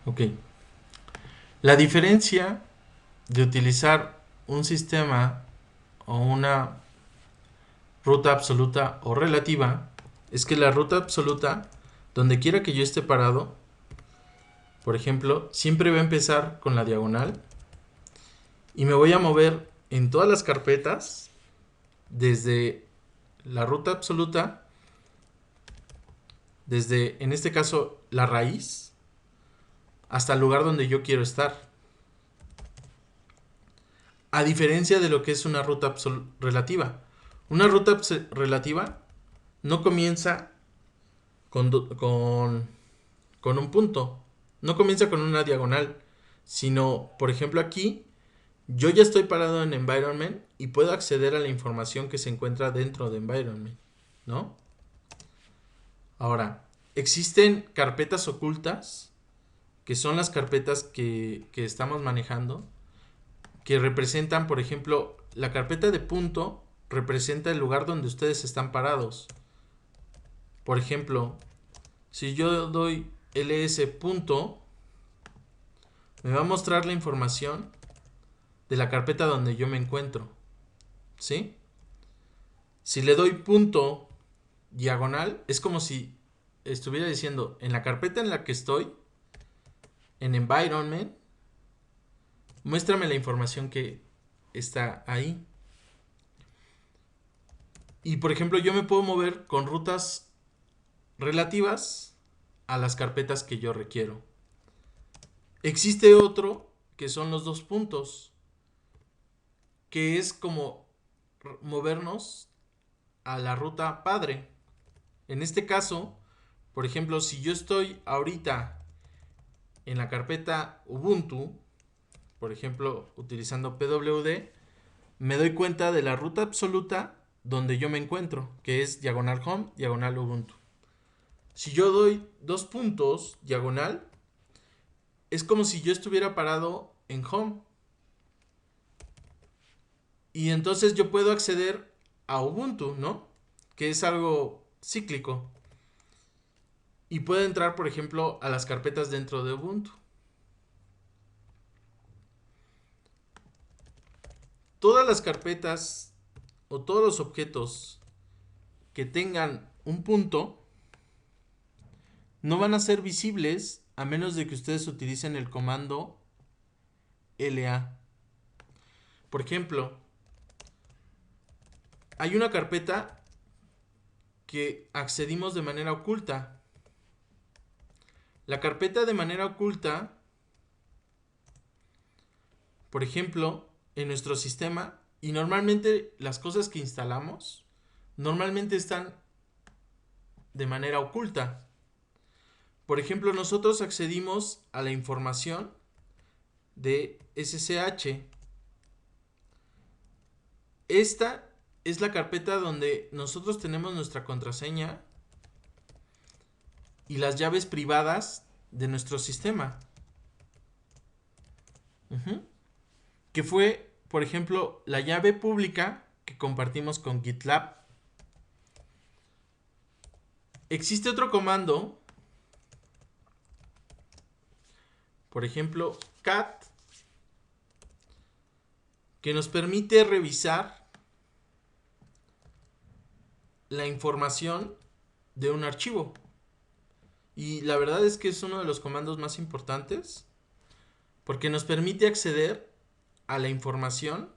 Ok. La diferencia de utilizar un sistema o una ruta absoluta o relativa es que la ruta absoluta, donde quiera que yo esté parado, por ejemplo, siempre va a empezar con la diagonal y me voy a mover en todas las carpetas desde la ruta absoluta, desde, en este caso, la raíz, hasta el lugar donde yo quiero estar. A diferencia de lo que es una ruta relativa. Una ruta relativa no comienza con, con un punto, no comienza con una diagonal, sino, por ejemplo, aquí yo ya estoy parado en environment y puedo acceder a la información que se encuentra dentro de environment, ¿no? Ahora, existen carpetas ocultas, que son las carpetas que estamos manejando, que representan, por ejemplo, la carpeta de punto representa el lugar donde ustedes están parados. Por ejemplo, si yo doy ls punto, me va a mostrar la información de la carpeta donde yo me encuentro, ¿sí? Si le doy punto diagonal, es como si estuviera diciendo, en la carpeta en la que estoy, en environment, muéstrame la información que está ahí. Y por ejemplo, yo me puedo mover con rutas relativas a las carpetas que yo requiero. Existe otro que son los dos puntos, que es como movernos a la ruta padre. En este caso, por ejemplo, si yo estoy ahorita en la carpeta Ubuntu, por ejemplo, utilizando PWD, me doy cuenta de la ruta absoluta donde yo me encuentro, que es diagonal home, diagonal Ubuntu. Si yo doy dos puntos, diagonal, es como si yo estuviera parado en home. Y entonces yo puedo acceder a Ubuntu, ¿no? Que es algo cíclico. Y puedo entrar, por ejemplo, a las carpetas dentro de Ubuntu. Todas las carpetas o todos los objetos que tengan un punto no van a ser visibles a menos de que ustedes utilicen el comando LA. Por ejemplo, hay una carpeta que accedimos de manera oculta. La carpeta de manera oculta, por ejemplo, en nuestro sistema, y normalmente las cosas que instalamos, normalmente están de manera oculta. Por ejemplo, nosotros accedimos a la información de SSH. Esta es la carpeta donde nosotros tenemos nuestra contraseña y las llaves privadas de nuestro sistema. Que fue, por ejemplo, la llave pública que compartimos con GitLab. Existe otro comando, por ejemplo, cat, que nos permite revisar la información de un archivo. Y la verdad es que es uno de los comandos más importantes porque nos permite acceder a la información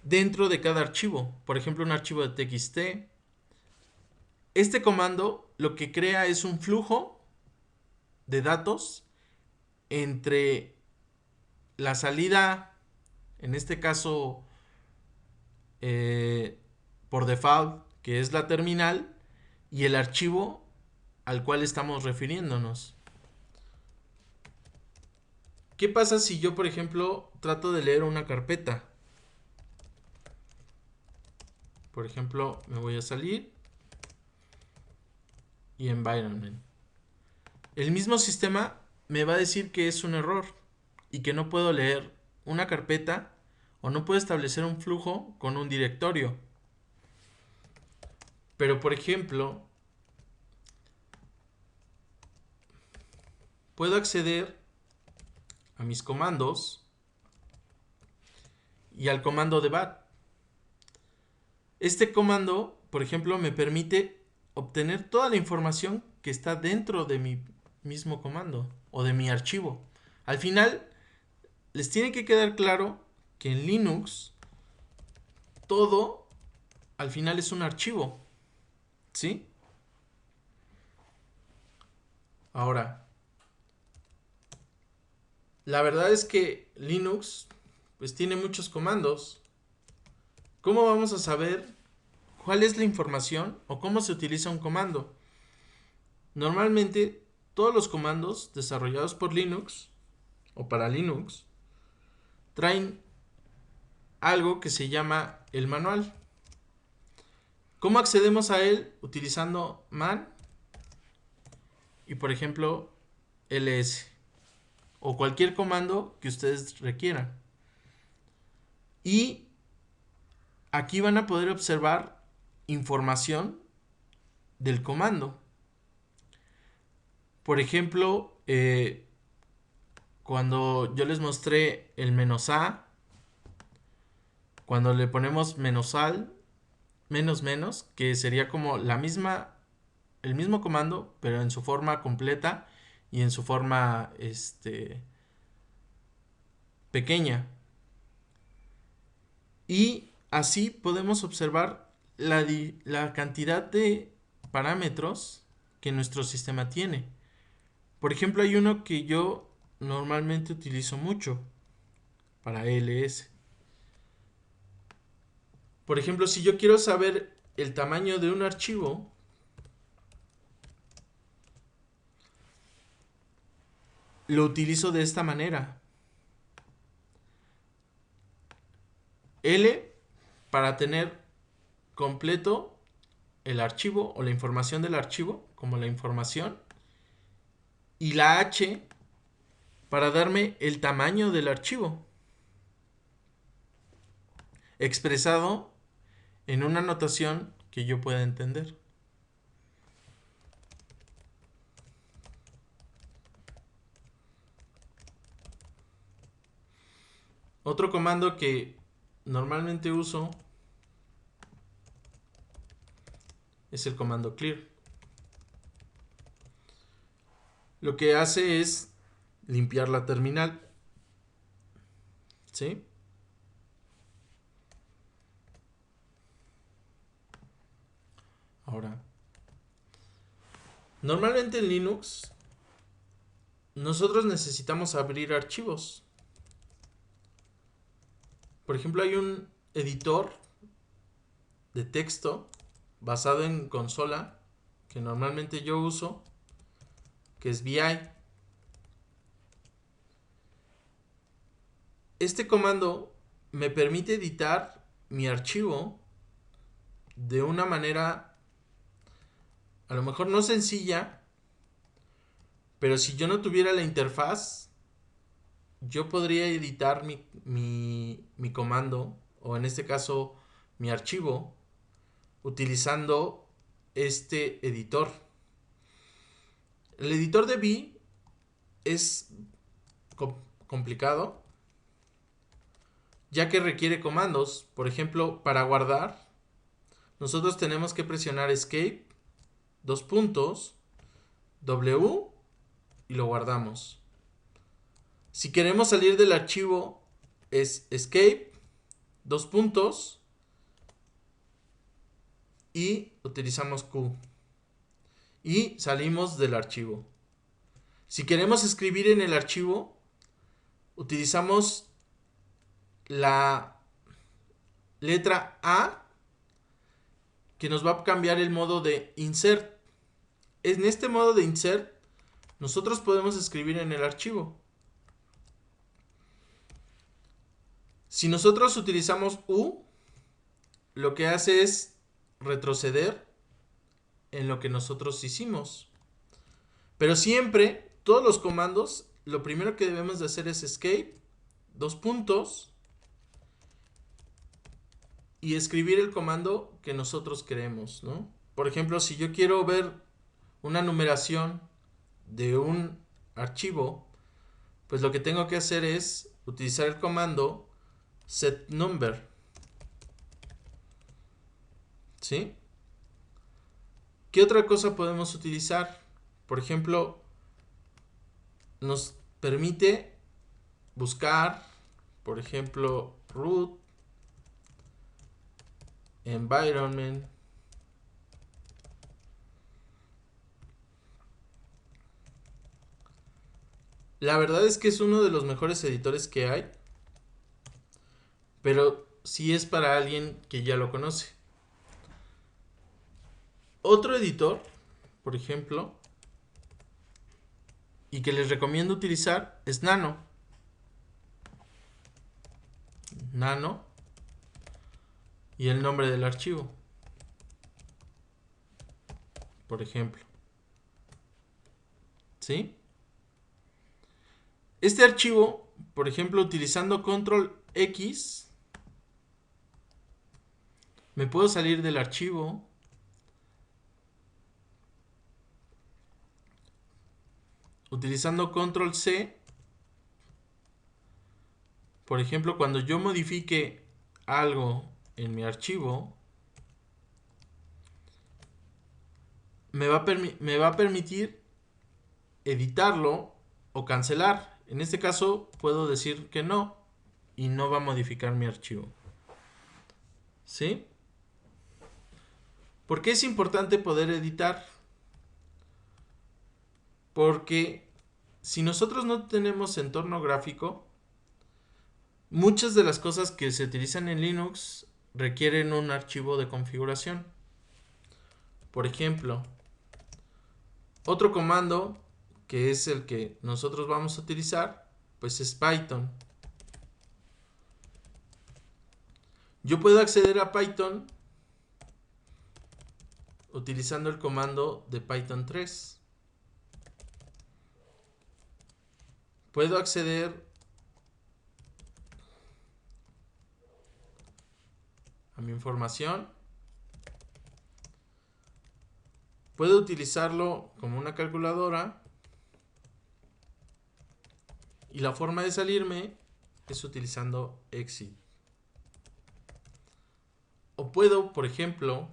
dentro de cada archivo. Por ejemplo, un archivo de TXT. Este comando lo que crea es un flujo de datos entre la salida, en este caso por default, que es la terminal, y el archivo al cual estamos refiriéndonos. ¿Qué pasa si yo, por ejemplo, trato de leer una carpeta? Por ejemplo, me voy a salir y environment. El mismo sistema me va a decir que es un error y que no puedo leer una carpeta o no puedo establecer un flujo con un directorio. Pero, por ejemplo, puedo acceder a mis comandos y al comando de bat. Este comando, por ejemplo, me permite obtener toda la información que está dentro de mi mismo comando o de mi archivo. Al final, les tiene que quedar claro que en Linux todo al final es un archivo, ¿sí? Ahora, la verdad es que Linux pues tiene muchos comandos. ¿Cómo vamos a saber cuál es la información o cómo se utiliza un comando? Normalmente todos los comandos desarrollados por Linux o para Linux traen algo que se llama el manual. ¿Cómo accedemos a él? Utilizando man y por ejemplo ls o cualquier comando que ustedes requieran. Y aquí van a poder observar información del comando. Por ejemplo, cuando yo les mostré el "-a", cuando le ponemos "-al", "-", que sería como el mismo comando, pero en su forma completa y en su forma pequeña. Y así podemos observar la cantidad de parámetros que nuestro sistema tiene. Por ejemplo, hay uno que yo normalmente utilizo mucho para ls. Por ejemplo, si yo quiero saber el tamaño de un archivo, lo utilizo de esta manera. L para tener completo el archivo o la información del archivo, como la información. Y la H para darme el tamaño del archivo, expresado en una notación que yo pueda entender. Otro comando que normalmente uso es el comando clear. Lo que hace es limpiar la terminal, ¿sí? Ahora, normalmente en Linux nosotros necesitamos abrir archivos. Por ejemplo, hay un editor de texto basado en consola que normalmente yo uso, que es VI. Este comando me permite editar mi archivo de una manera a lo mejor no sencilla, pero si yo no tuviera la interfaz, yo podría editar mi comando, o en este caso mi archivo, utilizando este editor. El editor de VI es complicado, ya que requiere comandos. Por ejemplo, para guardar, nosotros tenemos que presionar Escape, W, y lo guardamos. Si queremos salir del archivo, es Escape, y utilizamos Q. Y salimos del archivo. Si queremos escribir en el archivo, utilizamos la letra A, que nos va a cambiar el modo de insert. En este modo de insert, nosotros podemos escribir en el archivo. Si nosotros utilizamos U, lo que hace es retroceder en lo que nosotros hicimos. Pero siempre, todos los comandos, lo primero que debemos de hacer es Escape, y escribir el comando que nosotros queremos, ¿no? Por ejemplo, si yo quiero ver una numeración de un archivo, pues lo que tengo que hacer es utilizar el comando setNumber. ¿Sí? ¿Qué otra cosa podemos utilizar? Por ejemplo, nos permite buscar, por ejemplo, root, environment, la verdad es que es uno de los mejores editores que hay, pero sí es para alguien que ya lo conoce. Otro editor, por ejemplo, y que les recomiendo utilizar es Nano. Nano y el nombre del archivo, por ejemplo. ¿Sí? Este archivo, por ejemplo, utilizando control X, me puedo salir del archivo. Utilizando control C, por ejemplo, cuando yo modifique algo en mi archivo, me va a permitir editarlo o cancelar. En este caso puedo decir que no y no va a modificar mi archivo. ¿Sí? ¿Por qué es importante poder editar? Porque si nosotros no tenemos entorno gráfico, muchas de las cosas que se utilizan en Linux requieren un archivo de configuración. Por ejemplo, otro comando que es el que nosotros vamos a utilizar, pues es Python. Yo puedo acceder a Python utilizando el comando de Python 3. Puedo acceder a mi información. Puedo utilizarlo como una calculadora. Y la forma de salirme es utilizando exit. O puedo, por ejemplo,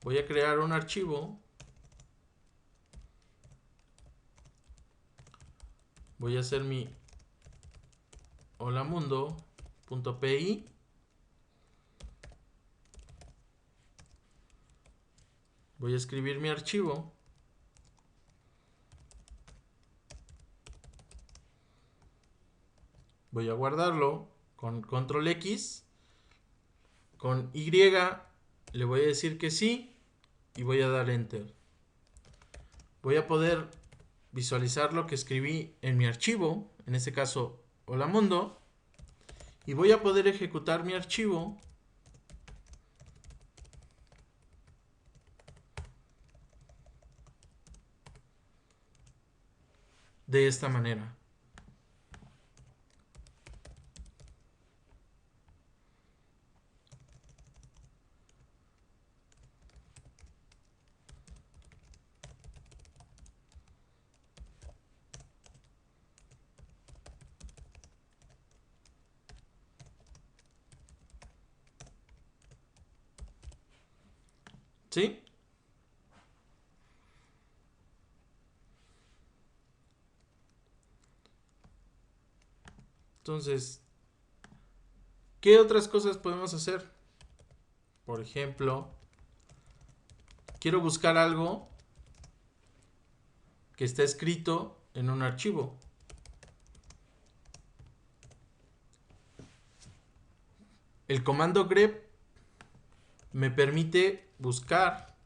voy a crear un archivo. Voy a hacer mi holamundo.py. Voy a escribir mi archivo. Voy a guardarlo con control X. Con Y le voy a decir que sí y voy a dar enter. Voy a poder visualizar lo que escribí en mi archivo, en este caso holamundo, y voy a poder ejecutar mi archivo de esta manera. ¿Sí? Entonces, ¿qué otras cosas podemos hacer? Por ejemplo, quiero buscar algo que está escrito en un archivo. El comando grep me permite buscar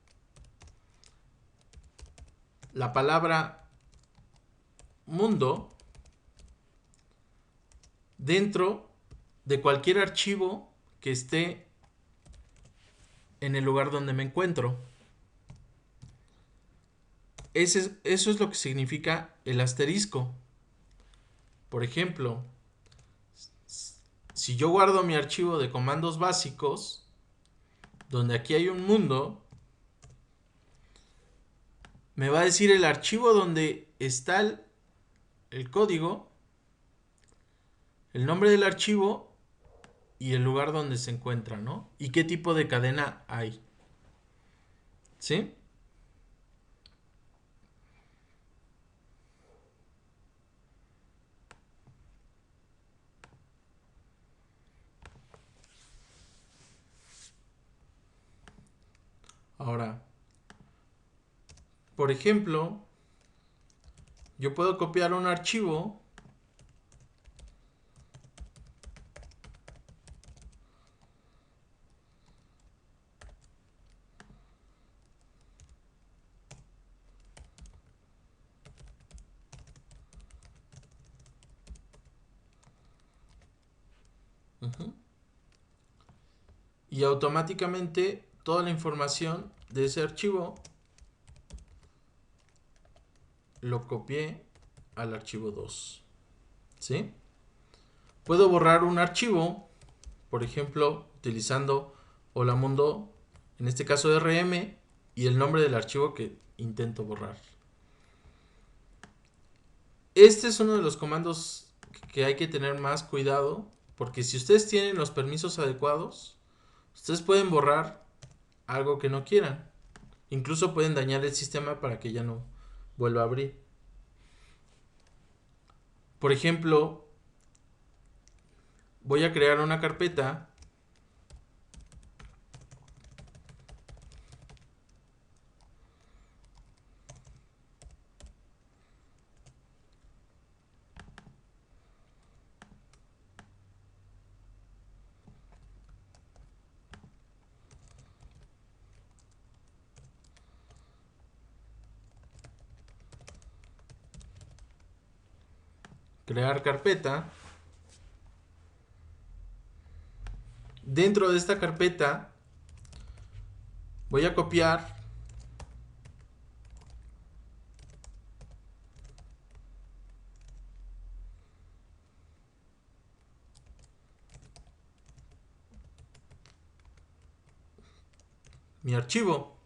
la palabra mundo dentro de cualquier archivo que esté en el lugar donde me encuentro. Eso es lo que significa el asterisco. Por ejemplo, si yo guardo mi archivo de comandos básicos, donde aquí hay un mundo, me va a decir el archivo donde está el código, el nombre del archivo y el lugar donde se encuentra, ¿no? Y qué tipo de cadena hay. ¿Sí? Ahora, por ejemplo, yo puedo copiar un archivo. Ujú. Y automáticamente toda la información de ese archivo lo copié al archivo 2. ¿Sí? Puedo borrar un archivo, por ejemplo, utilizando Hola Mundo, en este caso RM, y el nombre del archivo que intento borrar. Este es uno de los comandos que hay que tener más cuidado, porque si ustedes tienen los permisos adecuados, ustedes pueden borrar algo que no quieran. Incluso pueden dañar el sistema para que ya no vuelva a abrir. Por ejemplo, voy a crear una carpeta. Crear carpeta. Dentro de esta carpeta voy a copiar mi archivo.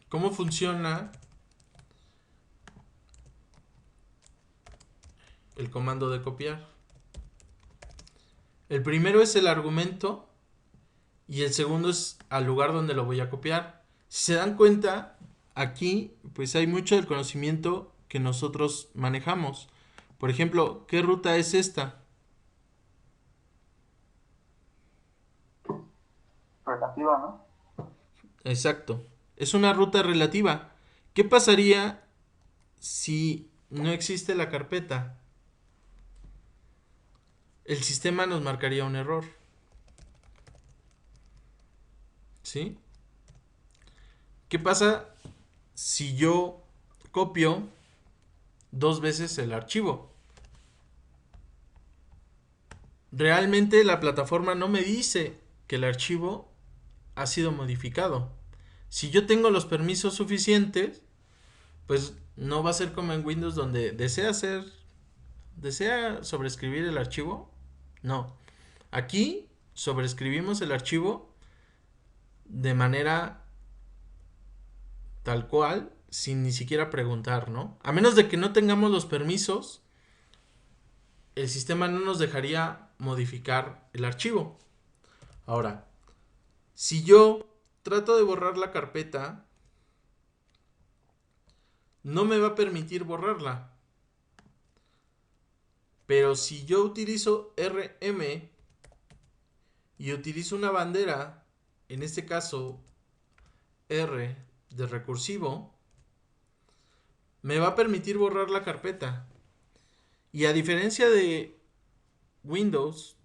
¿Cómo funciona el comando de copiar? El primero es el argumento y el segundo es al lugar donde lo voy a copiar. Si se dan cuenta, aquí pues hay mucho del conocimiento que nosotros manejamos. Por ejemplo, ¿qué ruta es esta? Relativa, ¿no? Exacto. Es una ruta relativa. ¿Qué pasaría si no existe la carpeta? El sistema nos marcaría un error. ¿Sí? ¿Qué pasa si yo copio dos veces el archivo? Realmente la plataforma no me dice que el archivo ha sido modificado. Si yo tengo los permisos suficientes, pues no va a ser como en Windows donde desea sobreescribir el archivo. No. Aquí sobreescribimos el archivo de manera tal cual, sin ni siquiera preguntar, ¿no? A menos de que no tengamos los permisos, el sistema no nos dejaría modificar el archivo. Ahora, si yo trato de borrar la carpeta, no me va a permitir borrarla. Pero si yo utilizo RM y utilizo una bandera, en este caso R de recursivo, me va a permitir borrar la carpeta. Y a diferencia de Windows,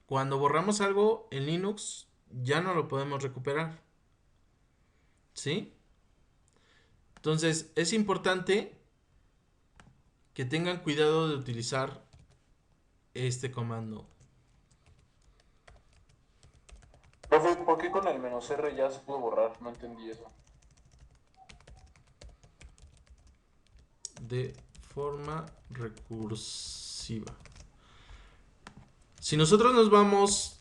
cuando borramos algo en Linux, ya no lo podemos recuperar. ¿Sí? Entonces, es importante que tengan cuidado de utilizar este comando. Profe, ¿por qué con el menos R ya se pudo borrar? No entendí eso. De forma recursiva. Si nosotros nos vamos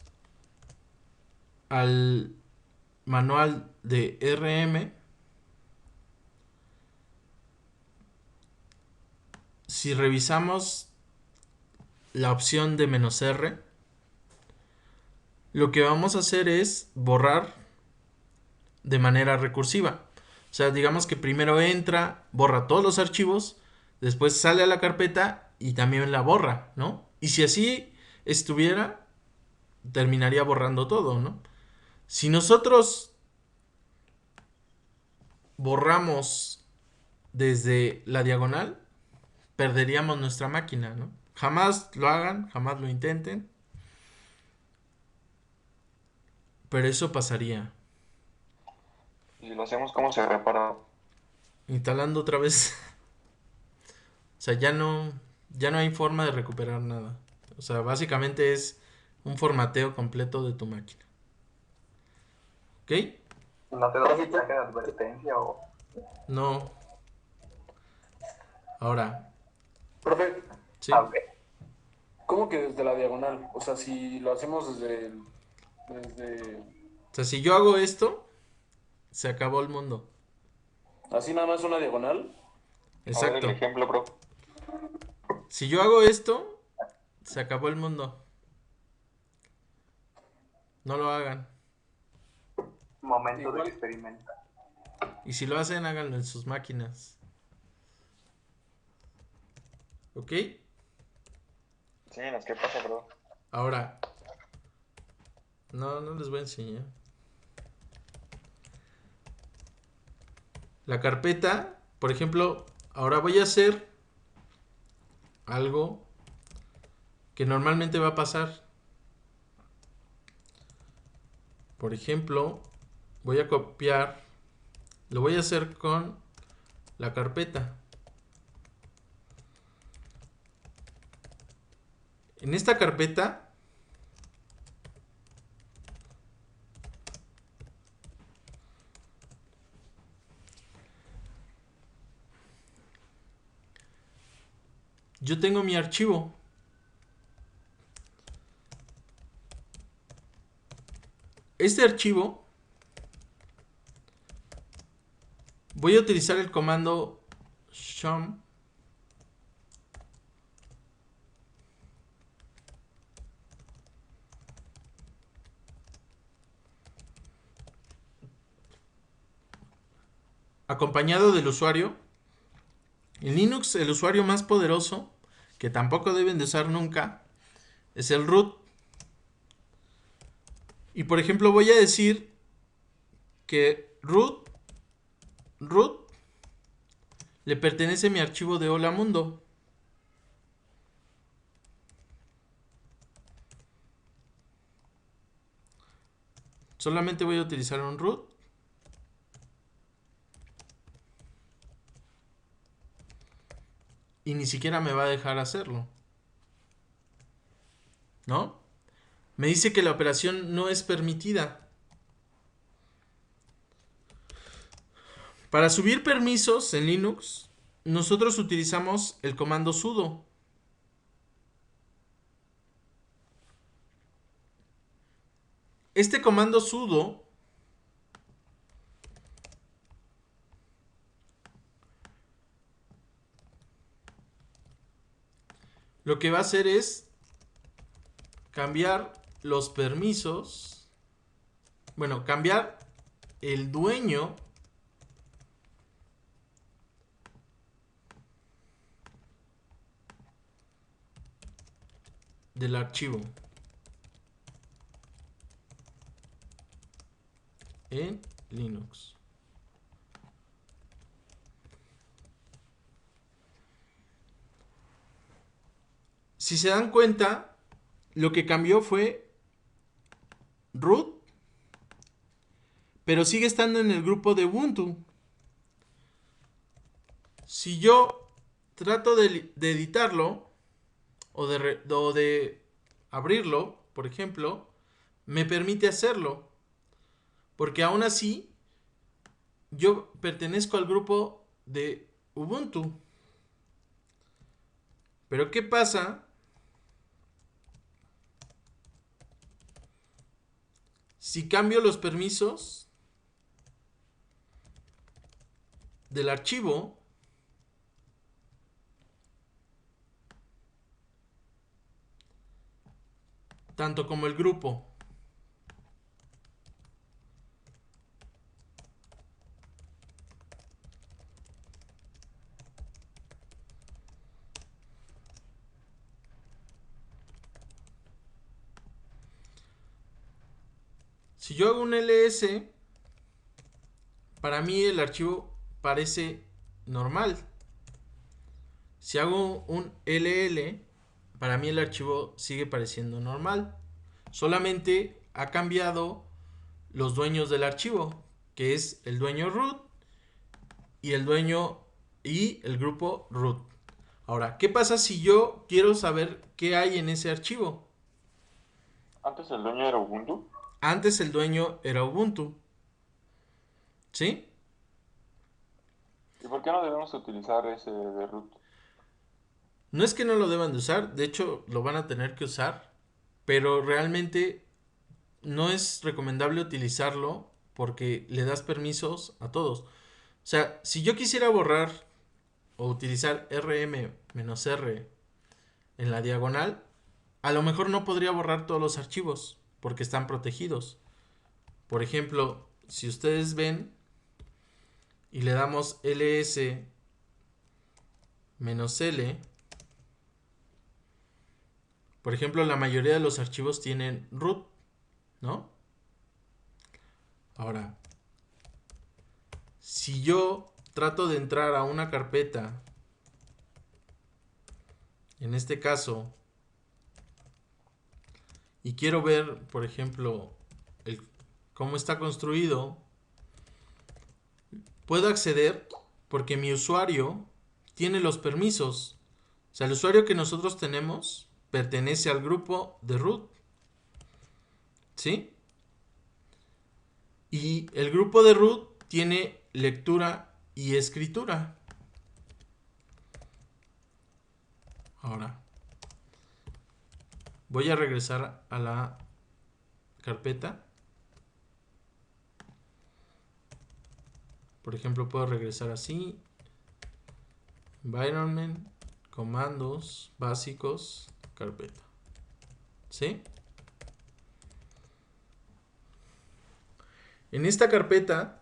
al manual de RM, si revisamos la opción de "-r", lo que vamos a hacer es borrar de manera recursiva. O sea, digamos que primero entra, borra todos los archivos, después sale a la carpeta y también la borra, ¿no? Y si así estuviera, terminaría borrando todo, ¿no? Si nosotros borramos desde la diagonal, perderíamos nuestra máquina, ¿no? Jamás lo hagan, jamás lo intenten, pero eso pasaría. Y si lo hacemos, ¿cómo se repara? Instalando otra vez. O sea, ya no hay forma de recuperar nada. O sea, básicamente es un formateo completo de tu máquina. ¿Ok? ¿No te da mensaje de advertencia o...? No. Ahora, Profe, ¿sí? ¿cómo que desde la diagonal? O sea, si lo hacemos desde... O sea, si yo hago esto, se acabó el mundo. Así nada más una diagonal. A ver el Exacto. ejemplo, bro. Si yo hago esto, se acabó el mundo. No lo hagan. Momento de experimentar. Y si lo hacen, háganlo en sus máquinas. ¿Ok? Sí, ¿qué pasa, bro? Ahora, no les voy a enseñar. La carpeta, por ejemplo, ahora voy a hacer algo que normalmente va a pasar. Por ejemplo, voy a copiar, lo voy a hacer con la carpeta. En esta carpeta yo tengo mi archivo. Este archivo voy a utilizar el comando shum acompañado del usuario. En Linux el usuario más poderoso, que tampoco deben de usar nunca, es el root. Y por ejemplo voy a decir que root le pertenece mi archivo de Hola Mundo. Solamente voy a utilizar un root. Y ni siquiera me va a dejar hacerlo. ¿No? Me dice que la operación no es permitida. Para subir permisos en Linux, nosotros utilizamos el comando sudo. Este comando sudo lo que va a hacer es cambiar los permisos. Bueno, cambiar el dueño del archivo en Linux. Si se dan cuenta, lo que cambió fue root, pero sigue estando en el grupo de Ubuntu. Si yo trato de editarlo o de abrirlo, por ejemplo, me permite hacerlo. Porque aún así, yo pertenezco al grupo de Ubuntu. Pero ¿qué pasa Si cambio los permisos del archivo, tanto como el grupo, si yo hago un ls, para mí el archivo parece normal. Si hago un ll, para mí el archivo sigue pareciendo normal. Solamente ha cambiado los dueños del archivo, que es el dueño root y el grupo root. Ahora, ¿qué pasa si yo quiero saber qué hay en ese archivo? Antes el dueño era Ubuntu. Antes el dueño era Ubuntu. ¿Sí? ¿Y por qué no debemos utilizar ese de root? No es que no lo deban de usar, de hecho lo van a tener que usar, pero realmente no es recomendable utilizarlo porque le das permisos a todos. O sea, si yo quisiera borrar o utilizar rm-r en la diagonal, a lo mejor no podría borrar todos los archivos porque están protegidos. Por ejemplo, si ustedes ven y le damos ls-l, por ejemplo, la mayoría de los archivos tienen root, ¿no? Ahora, si yo trato de entrar a una carpeta, en este caso, y quiero ver, por ejemplo, cómo está construido, puedo acceder porque mi usuario tiene los permisos. O sea, el usuario que nosotros tenemos pertenece al grupo de root. ¿Sí? Y el grupo de root tiene lectura y escritura. Ahora, voy a regresar a la carpeta. Por ejemplo, puedo regresar así. Environment, comandos básicos, carpeta. ¿Sí? En esta carpeta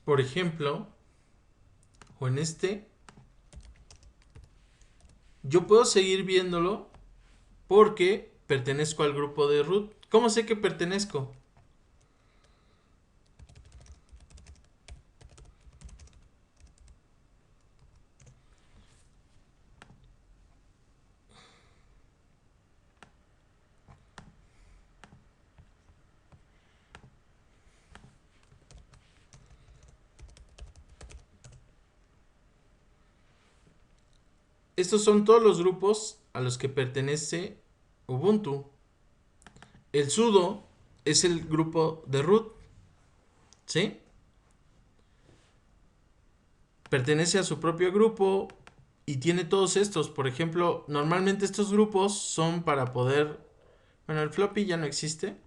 por ejemplo, o en este, yo puedo seguir viéndolo porque pertenezco al grupo de root. ¿Cómo sé que pertenezco? Estos son todos los grupos a los que pertenece Ubuntu. El sudo es el grupo de root, ¿sí? Pertenece a su propio grupo y tiene todos estos. Por ejemplo, normalmente estos grupos son para poder... Bueno, el floppy ya no existe,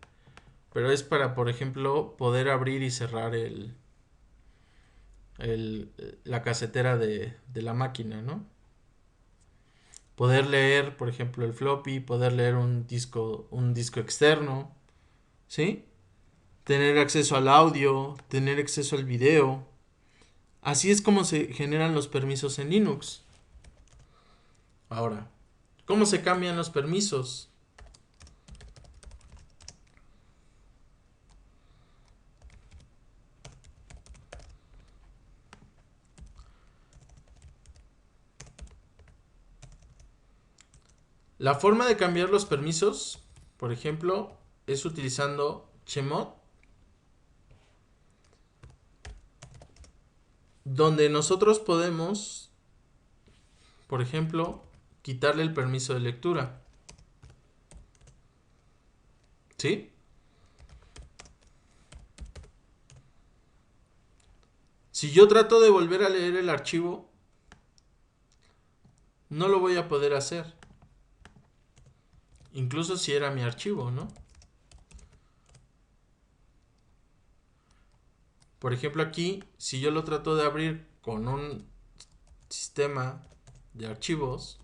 pero es para, por ejemplo, poder abrir y cerrar la casetera de la máquina, ¿no? Poder leer, por ejemplo, el floppy, poder leer un disco externo, ¿sí? Tener acceso al audio, tener acceso al video. Así es como se generan los permisos en Linux. Ahora, ¿cómo se cambian los permisos? La forma de cambiar los permisos, por ejemplo, es utilizando chmod, donde nosotros podemos, por ejemplo, quitarle el permiso de lectura. ¿Sí? Si yo trato de volver a leer el archivo, no lo voy a poder hacer. Incluso si era mi archivo, ¿no? Por ejemplo, aquí, si yo lo trato de abrir con un sistema de archivos,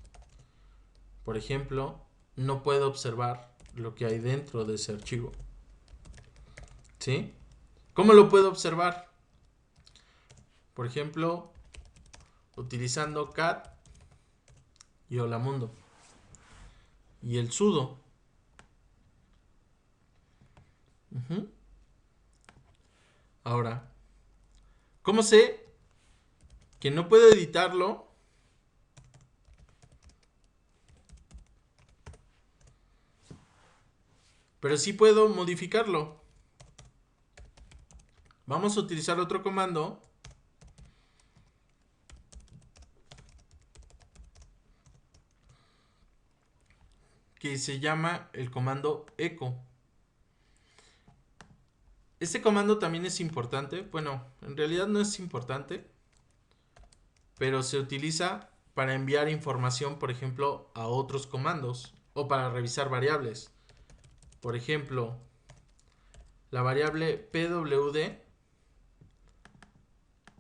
por ejemplo, no puedo observar lo que hay dentro de ese archivo. ¿Sí? ¿Cómo lo puedo observar? Por ejemplo, utilizando cat y holamundo y el sudo. Ahora, ¿cómo sé que no puedo editarlo? Pero sí puedo modificarlo. Vamos a utilizar otro comando que se llama el comando echo. Este comando también es importante. Bueno, en realidad no es importante, pero se utiliza para enviar información, por ejemplo, a otros comandos o para revisar variables. Por ejemplo, la variable pwd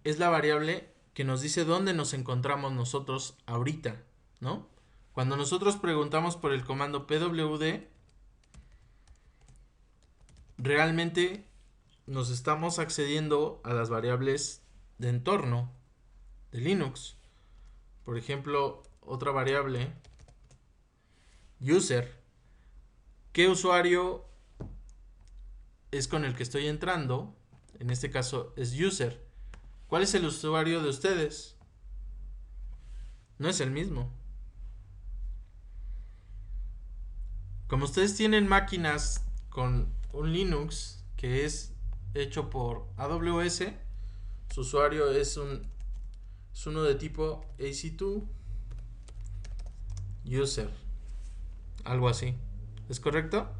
es la variable que nos dice dónde nos encontramos nosotros ahorita, ¿no? Cuando nosotros preguntamos por el comando pwd, realmente nos estamos accediendo a las variables de entorno de Linux. Por ejemplo, otra variable, user. ¿Qué usuario es con el que estoy entrando? En este caso es user. ¿Cuál es el usuario de ustedes? No es el mismo. Como ustedes tienen máquinas con un Linux que es hecho por AWS, su usuario es uno de tipo AC2 user. Algo así. ¿Es correcto?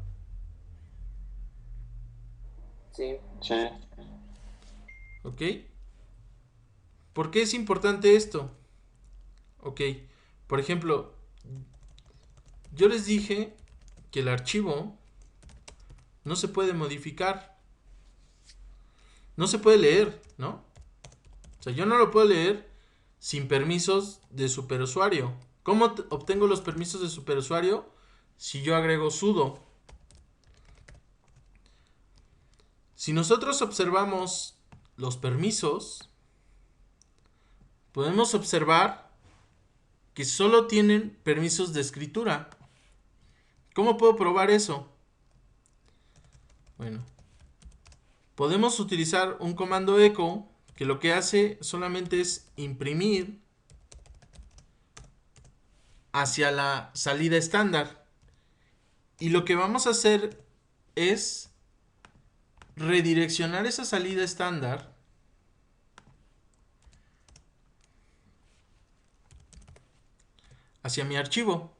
Sí. Sí. ¿Ok? ¿Por qué es importante esto? Ok. Por ejemplo, yo les dije que el archivo no se puede modificar. No se puede leer, ¿no? O sea, yo no lo puedo leer sin permisos de superusuario. ¿Cómo obtengo los permisos de superusuario? Si yo agrego sudo. Si nosotros observamos los permisos, podemos observar que solo tienen permisos de escritura. ¿Cómo puedo probar eso? Bueno, podemos utilizar un comando echo que lo que hace solamente es imprimir hacia la salida estándar. Y lo que vamos a hacer es redireccionar esa salida estándar hacia mi archivo.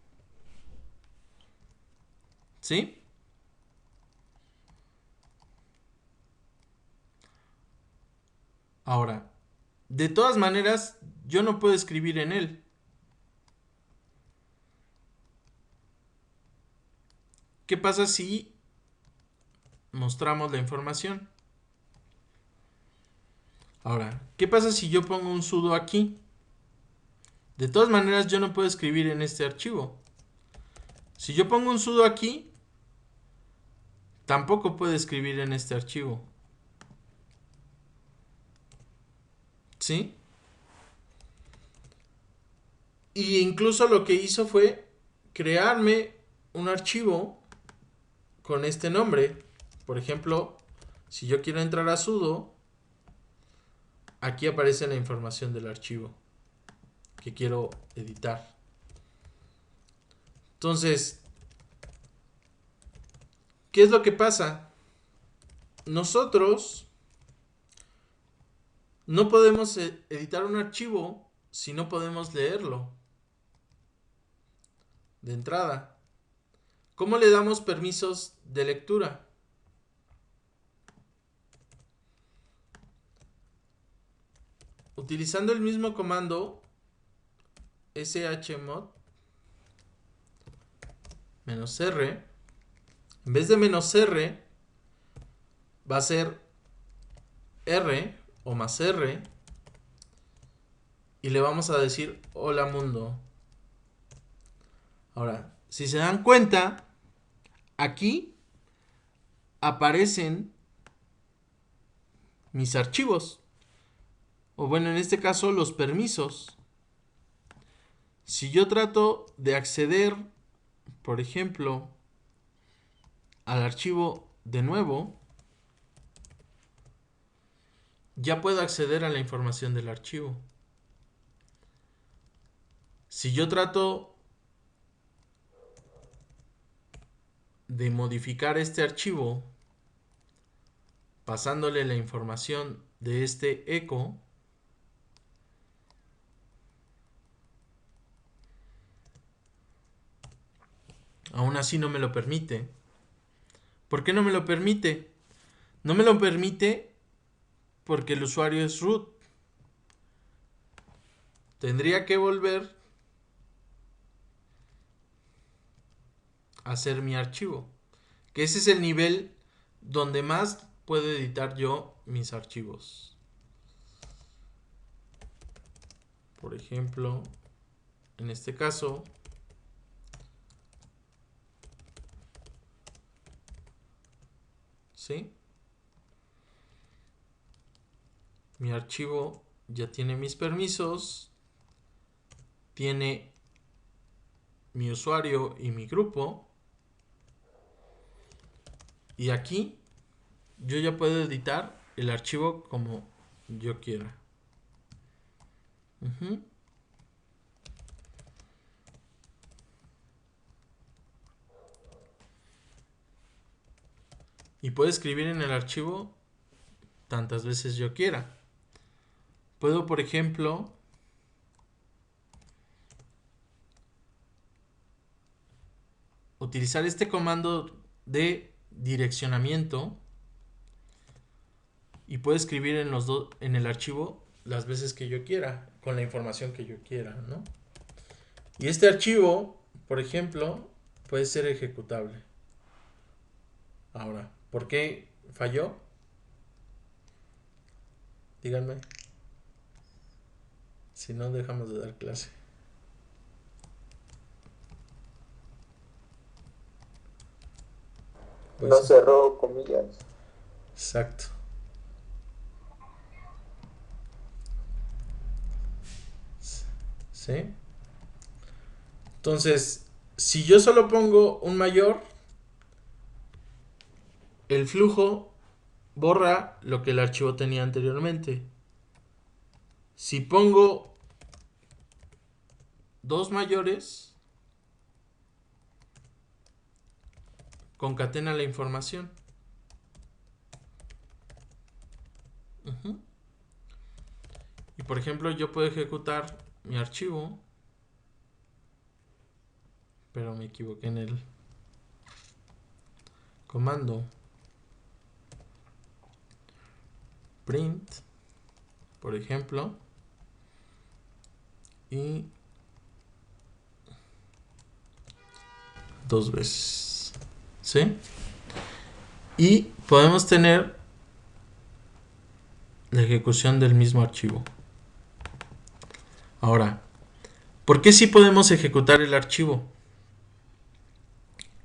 ¿Sí? Ahora, de todas maneras, yo no puedo escribir en él. ¿Qué pasa si mostramos la información? Ahora, ¿qué pasa si yo pongo un sudo aquí? De todas maneras, yo no puedo escribir en este archivo. Si yo pongo un sudo aquí, tampoco puedo escribir en este archivo. ¿Sí? Y incluso lo que hizo fue crearme un archivo con este nombre. Por ejemplo, si yo quiero entrar a sudo, aquí aparece la información del archivo que quiero editar. Entonces, ¿qué es lo que pasa? Nosotros no podemos editar un archivo si no podemos leerlo de entrada. ¿Cómo le damos permisos de lectura? Utilizando el mismo comando shmod menos R. En vez de menos R, va a ser R o más R. Y le vamos a decir hola mundo. Ahora, si se dan cuenta, aquí aparecen mis archivos. O bueno, en este caso los permisos. Si yo trato de acceder, por ejemplo, al archivo de nuevo, ya puedo acceder a la información del archivo. Si yo trato de modificar este archivo pasándole la información de este eco, aún así no me lo permite. ¿Por qué no me lo permite? No me lo permite porque el usuario es root. Tendría que volver a hacer mi archivo. Que ese es el nivel donde más puedo editar yo mis archivos. Por ejemplo, en este caso, ¿sí? Mi archivo ya tiene mis permisos, tiene mi usuario y mi grupo. Y aquí yo ya puedo editar el archivo como yo quiera. Y puedo escribir en el archivo tantas veces yo quiera. Puedo, por ejemplo, utilizar este comando de direccionamiento y puedo escribir en el archivo las veces que yo quiera, con la información que yo quiera, ¿no? Y este archivo, por ejemplo, puede ser ejecutable. Ahora, ¿por qué falló? Díganme. Si no, dejamos de dar clase. Pues no cerró comillas. Exacto. ¿Sí? Entonces, si yo solo pongo un mayor, el flujo borra lo que el archivo tenía anteriormente. Si pongo dos mayores, concatena la información. Y por ejemplo, yo puedo ejecutar mi archivo, pero me equivoqué en el comando print, por ejemplo, y dos veces, ¿sí? Y podemos tener la ejecución del mismo archivo. Ahora, ¿por qué sí podemos ejecutar el archivo?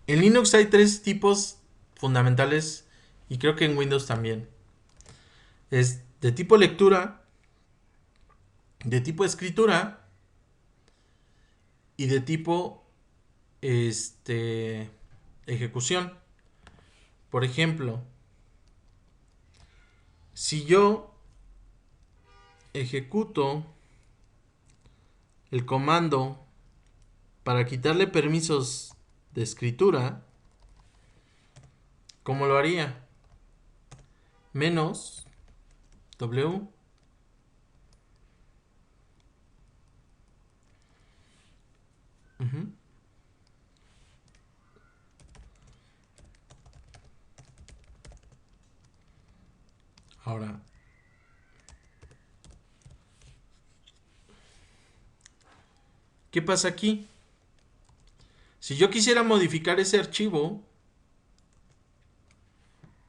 En Linux hay tres tipos fundamentales y creo que en Windows también. Es de tipo lectura, de tipo escritura y de tipo ejecución. Por ejemplo, si yo ejecuto el comando para quitarle permisos de escritura, ¿cómo lo haría? Menos W Ahora, ¿qué pasa aquí? Si yo quisiera modificar ese archivo,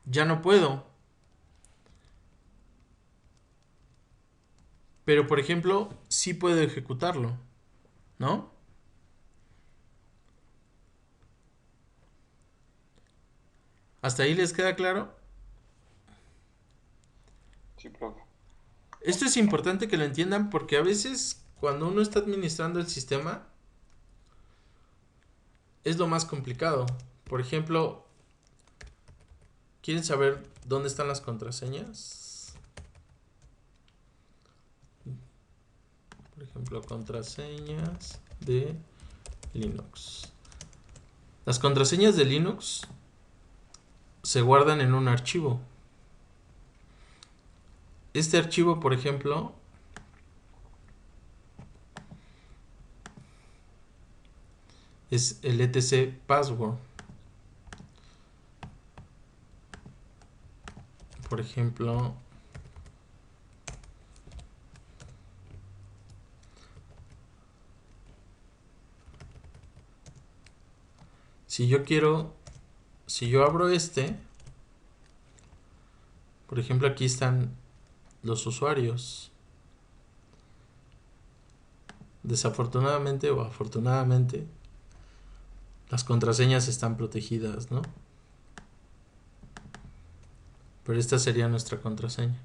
ya no puedo. Pero, por ejemplo, sí puedo ejecutarlo, ¿no? ¿Hasta ahí les queda claro? Sí, profe. Esto es importante que lo entiendan porque a veces cuando uno está administrando el sistema es lo más complicado. Por ejemplo, ¿quieren saber dónde están las contraseñas? Por ejemplo, contraseñas de Linux. Las contraseñas de Linux se guardan en un archivo. Este archivo, por ejemplo, es el etc password. Por ejemplo, si yo abro este, por ejemplo, aquí están los usuarios. Desafortunadamente o afortunadamente, las contraseñas están protegidas, ¿no? Pero esta sería nuestra contraseña.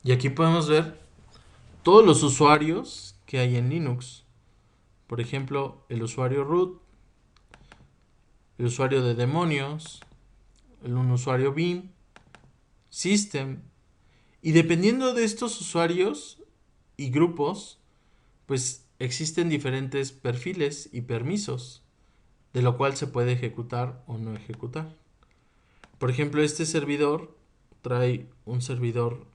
Y aquí podemos ver todos los usuarios que hay en Linux. Por ejemplo, el usuario root, el usuario de demonios, un usuario bin, system. Y dependiendo de estos usuarios y grupos, pues existen diferentes perfiles y permisos, de lo cual se puede ejecutar o no ejecutar. Por ejemplo, este servidor trae un servidor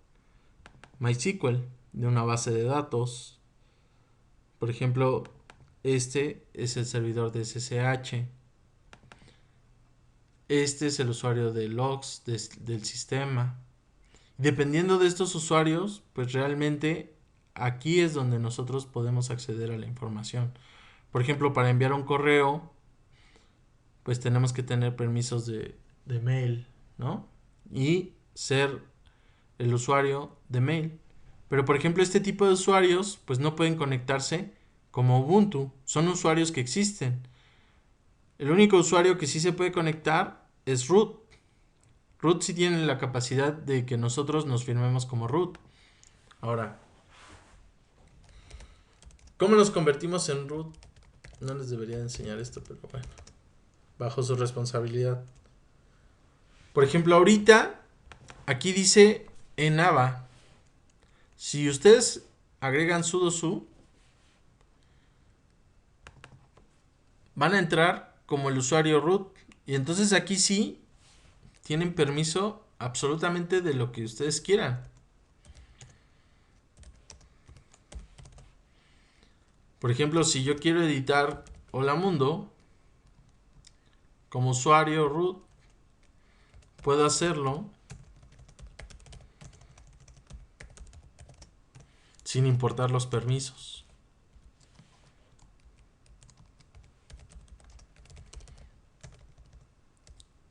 MySQL de una base de datos. Por ejemplo, este es el servidor de SSH. Este es el usuario de logs del sistema. Dependiendo de estos usuarios, pues realmente aquí es donde nosotros podemos acceder a la información. Por ejemplo, para enviar un correo, pues tenemos que tener permisos de mail, ¿no? Y ser el usuario de mail. Pero por ejemplo, este tipo de usuarios pues no pueden conectarse como Ubuntu. Son usuarios que existen. El único usuario que sí se puede conectar es root. Root sí tiene la capacidad de que nosotros nos firmemos como root. Ahora, ¿cómo nos convertimos en root? No les debería enseñar esto, pero bueno, bajo su responsabilidad. Por ejemplo, ahorita aquí dice en Ava. Si ustedes agregan sudo su, van a entrar como el usuario root. Y entonces aquí sí tienen permiso absolutamente de lo que ustedes quieran. Por ejemplo, si yo quiero editar Hola Mundo como usuario root, puedo hacerlo sin importar los permisos.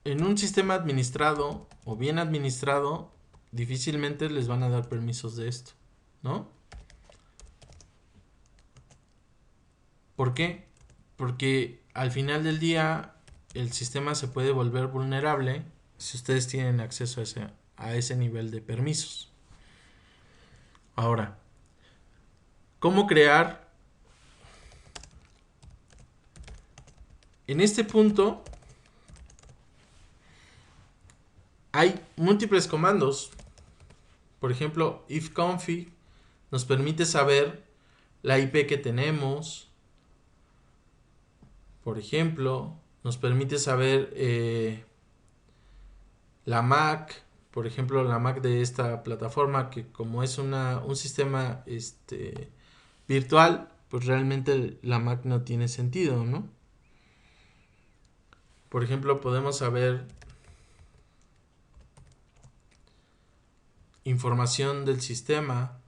En un sistema administrado o bien administrado, difícilmente les van a dar permisos de esto, ¿no? ¿Por qué? Porque al final del día el sistema se puede volver vulnerable si ustedes tienen acceso a ese nivel de permisos. Ahora, ¿cómo crear? En este punto hay múltiples comandos. Por ejemplo, ifconfig nos permite saber la IP que tenemos. Por ejemplo, nos permite saber la MAC. Por ejemplo, la MAC de esta plataforma, que como es un sistema virtual, pues realmente la MAC no tiene sentido, ¿no? Por ejemplo, podemos saber información del sistema.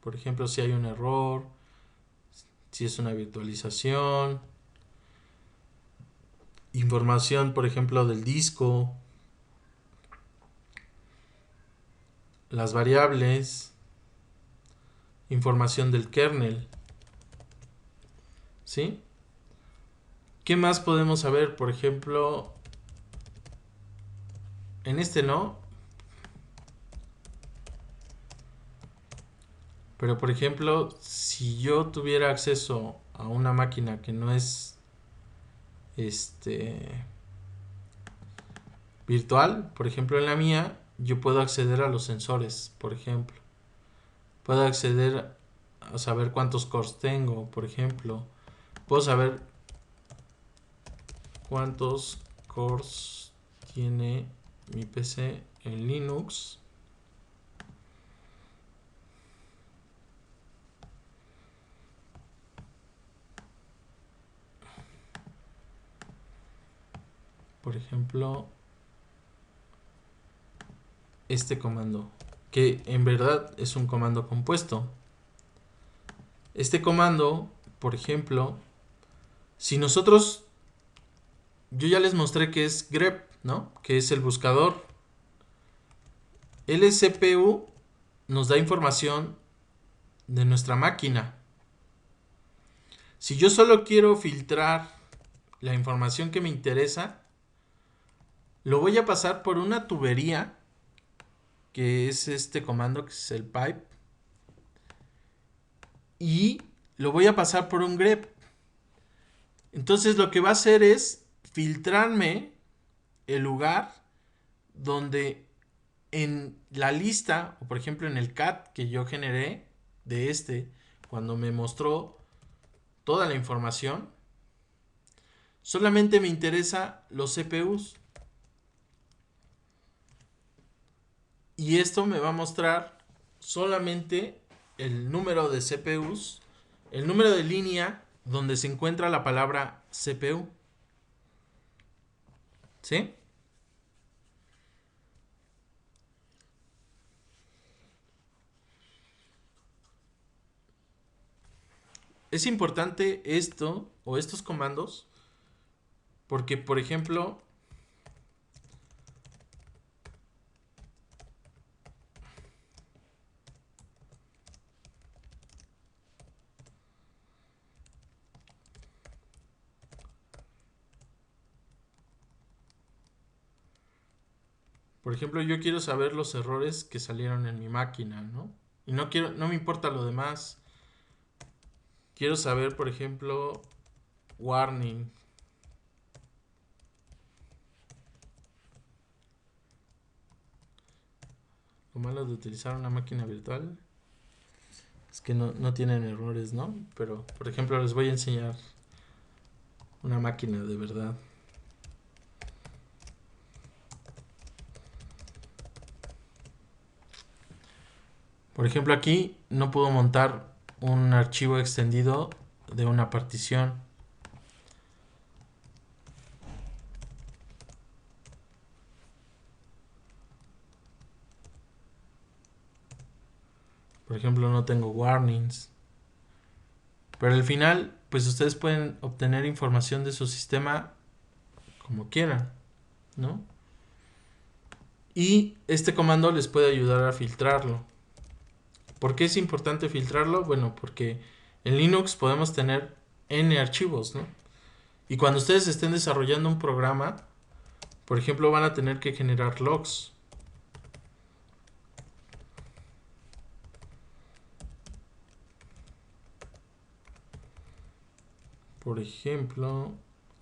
Por ejemplo, si hay un error, si es una virtualización, información, por ejemplo, del disco, las variables, información del kernel, ¿sí? ¿Qué más podemos saber? Por ejemplo, en este no, pero por ejemplo, si yo tuviera acceso a una máquina que no es virtual, por ejemplo en la mía, yo puedo acceder a los sensores, por ejemplo. Puedo acceder a saber cuántos cores tengo, por ejemplo. Puedo saber cuántos cores tiene mi PC en Linux. Por ejemplo, este comando, que en verdad es un comando compuesto. Este comando, por ejemplo, si nosotros, yo ya les mostré que es grep, ¿no? Que es el buscador. LCPU nos da información de nuestra máquina. Si yo solo quiero filtrar la información que me interesa, lo voy a pasar por una tubería, que es este comando, que es el pipe, y lo voy a pasar por un grep. Entonces lo que va a hacer es filtrarme el lugar donde en la lista, o por ejemplo en el cat que yo generé de cuando me mostró toda la información, solamente me interesa los CPUs. Y esto me va a mostrar solamente el número de CPUs, el número de línea donde se encuentra la palabra CPU. ¿Sí? Es importante esto o estos comandos porque, por ejemplo, yo quiero saber los errores que salieron en mi máquina, ¿no? Y no me importa lo demás. Quiero saber, por ejemplo, warning. Lo malo de utilizar una máquina virtual es que no tienen errores, ¿no? Pero, por ejemplo, les voy a enseñar una máquina de verdad. Por ejemplo, aquí no puedo montar un archivo extendido de una partición. Por ejemplo, no tengo warnings. Pero al final, pues ustedes pueden obtener información de su sistema como quieran, ¿no? Y este comando les puede ayudar a filtrarlo. ¿Por qué es importante filtrarlo? Bueno, porque en Linux podemos tener N archivos, ¿no? Y cuando ustedes estén desarrollando un programa, por ejemplo, van a tener que generar logs. Por ejemplo,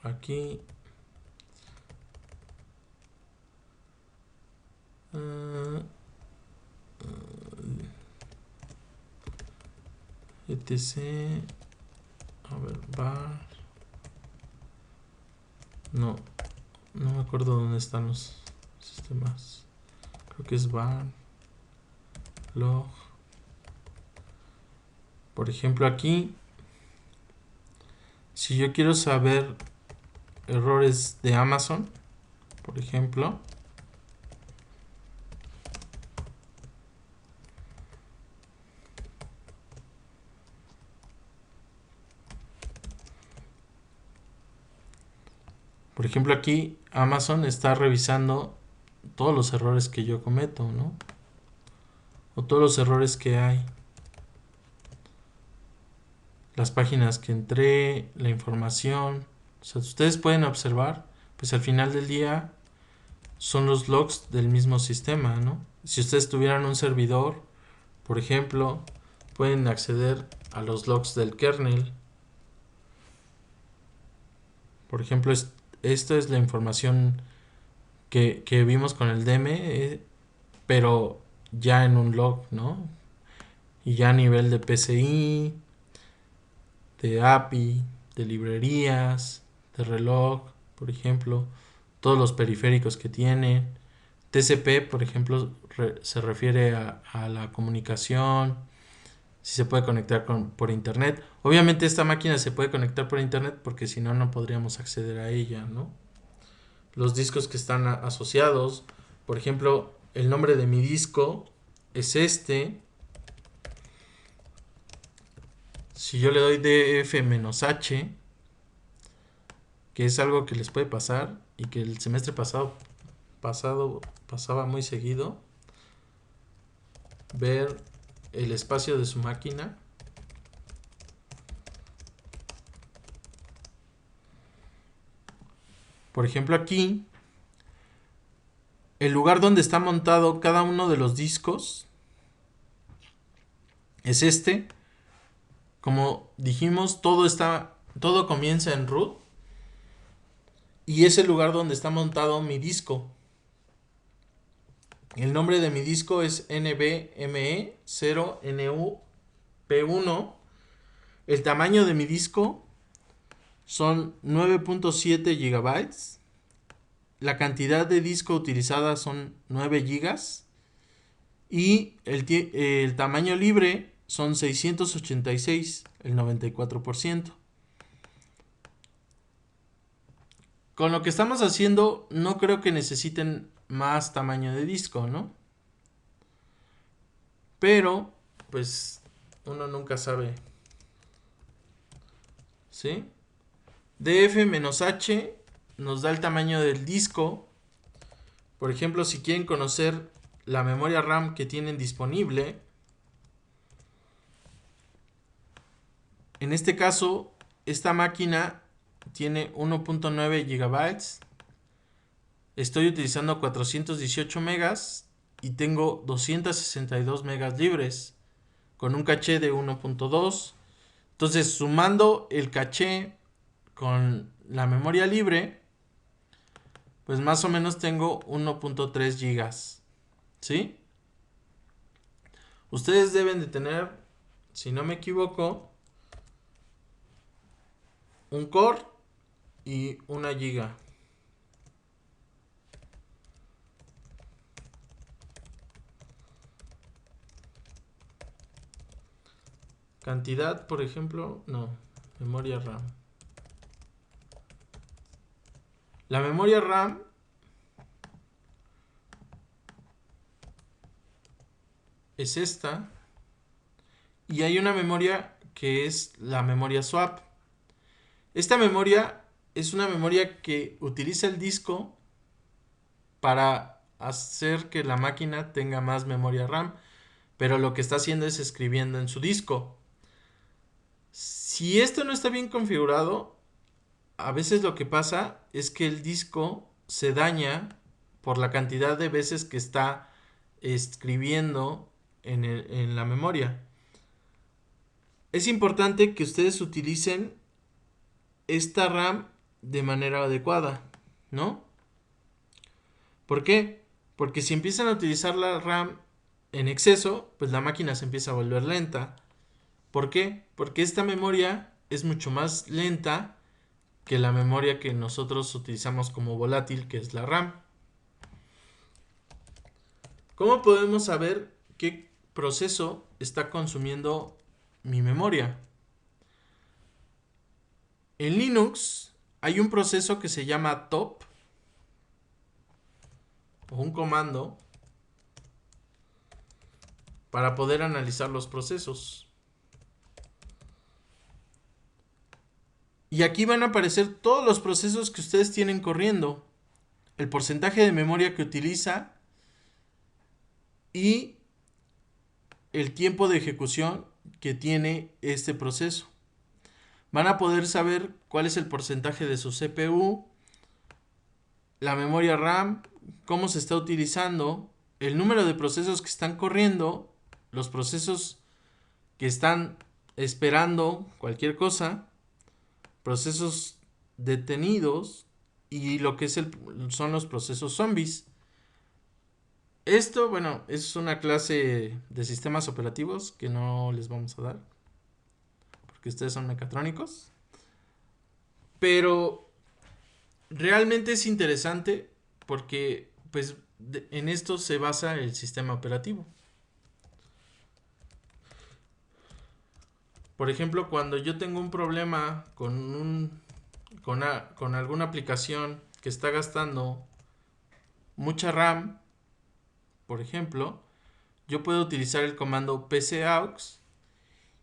aquí etc. A ver, var. No me acuerdo dónde están los sistemas. Creo que es var log. Por ejemplo, aquí, si yo quiero saber errores de Amazon, por ejemplo, Por ejemplo, aquí Amazon está revisando todos los errores que yo cometo, ¿no? O todos los errores que hay. Las páginas que entré, la información. O sea, ustedes pueden observar, pues al final del día son los logs del mismo sistema, ¿no? Si ustedes tuvieran un servidor, por ejemplo, pueden acceder a los logs del kernel. Por ejemplo, esto es la información que vimos con el DM, pero ya en un log, ¿no? Y ya a nivel de PCI, de API, de librerías, de reloj, por ejemplo, todos los periféricos que tiene. TCP, por ejemplo, se refiere a la comunicación, si se puede conectar por internet. Obviamente esta máquina se puede conectar por internet porque si no, no podríamos acceder a ella, ¿no? Los discos que están asociados, por ejemplo, el nombre de mi disco es este. Si yo le doy df-h, que es algo que les puede pasar y que el semestre pasaba muy seguido, ver el espacio de su máquina. Por ejemplo, aquí, el lugar donde está montado cada uno de los discos es este. Como dijimos, todo comienza en root y es el lugar donde está montado mi disco. El nombre de mi disco es NVMe0NUP1. El tamaño de mi disco son 9.7 GB. La cantidad de disco utilizada son 9 GB. Y el tamaño libre son 686, el 94%. Con lo que estamos haciendo, no creo que necesiten más tamaño de disco, ¿no? Pero, pues, uno nunca sabe. ¿Sí? df-h nos da el tamaño del disco. Por ejemplo, si quieren conocer la memoria RAM que tienen disponible, en este caso, esta máquina tiene 1.9 GB. Estoy utilizando 418 megas y tengo 262 megas libres con un caché de 1.2. Entonces, sumando el caché con la memoria libre, pues más o menos tengo 1.3 gigas. ¿Sí? Ustedes deben de tener, si no me equivoco, un core y una giga. Cantidad, por ejemplo, no, memoria RAM. La memoria RAM es esta. Y hay una memoria que es la memoria swap. Esta memoria es una memoria que utiliza el disco para hacer que la máquina tenga más memoria RAM. Pero lo que está haciendo es escribiendo en su disco. Si esto no está bien configurado, a veces lo que pasa es que el disco se daña por la cantidad de veces que está escribiendo en la memoria. Es importante que ustedes utilicen esta RAM de manera adecuada, ¿no? ¿Por qué? Porque si empiezan a utilizar la RAM en exceso, pues la máquina se empieza a volver lenta. ¿Por qué? Porque esta memoria es mucho más lenta que la memoria que nosotros utilizamos como volátil, que es la RAM. ¿Cómo podemos saber qué proceso está consumiendo mi memoria? En Linux hay un proceso que se llama top, o un comando, para poder analizar los procesos. Y aquí van a aparecer todos los procesos que ustedes tienen corriendo, el porcentaje de memoria que utiliza y el tiempo de ejecución que tiene este proceso. Van a poder saber cuál es el porcentaje de su CPU, la memoria RAM, cómo se está utilizando, el número de procesos que están corriendo, los procesos que están esperando cualquier cosa, procesos detenidos y lo que son los procesos zombies. Esto, bueno, es una clase de sistemas operativos que no les vamos a dar porque ustedes son mecatrónicos. Pero realmente es interesante porque pues en esto se basa el sistema operativo. Por ejemplo, cuando yo tengo un problema con alguna aplicación que está gastando mucha RAM, por ejemplo, yo puedo utilizar el comando pcaux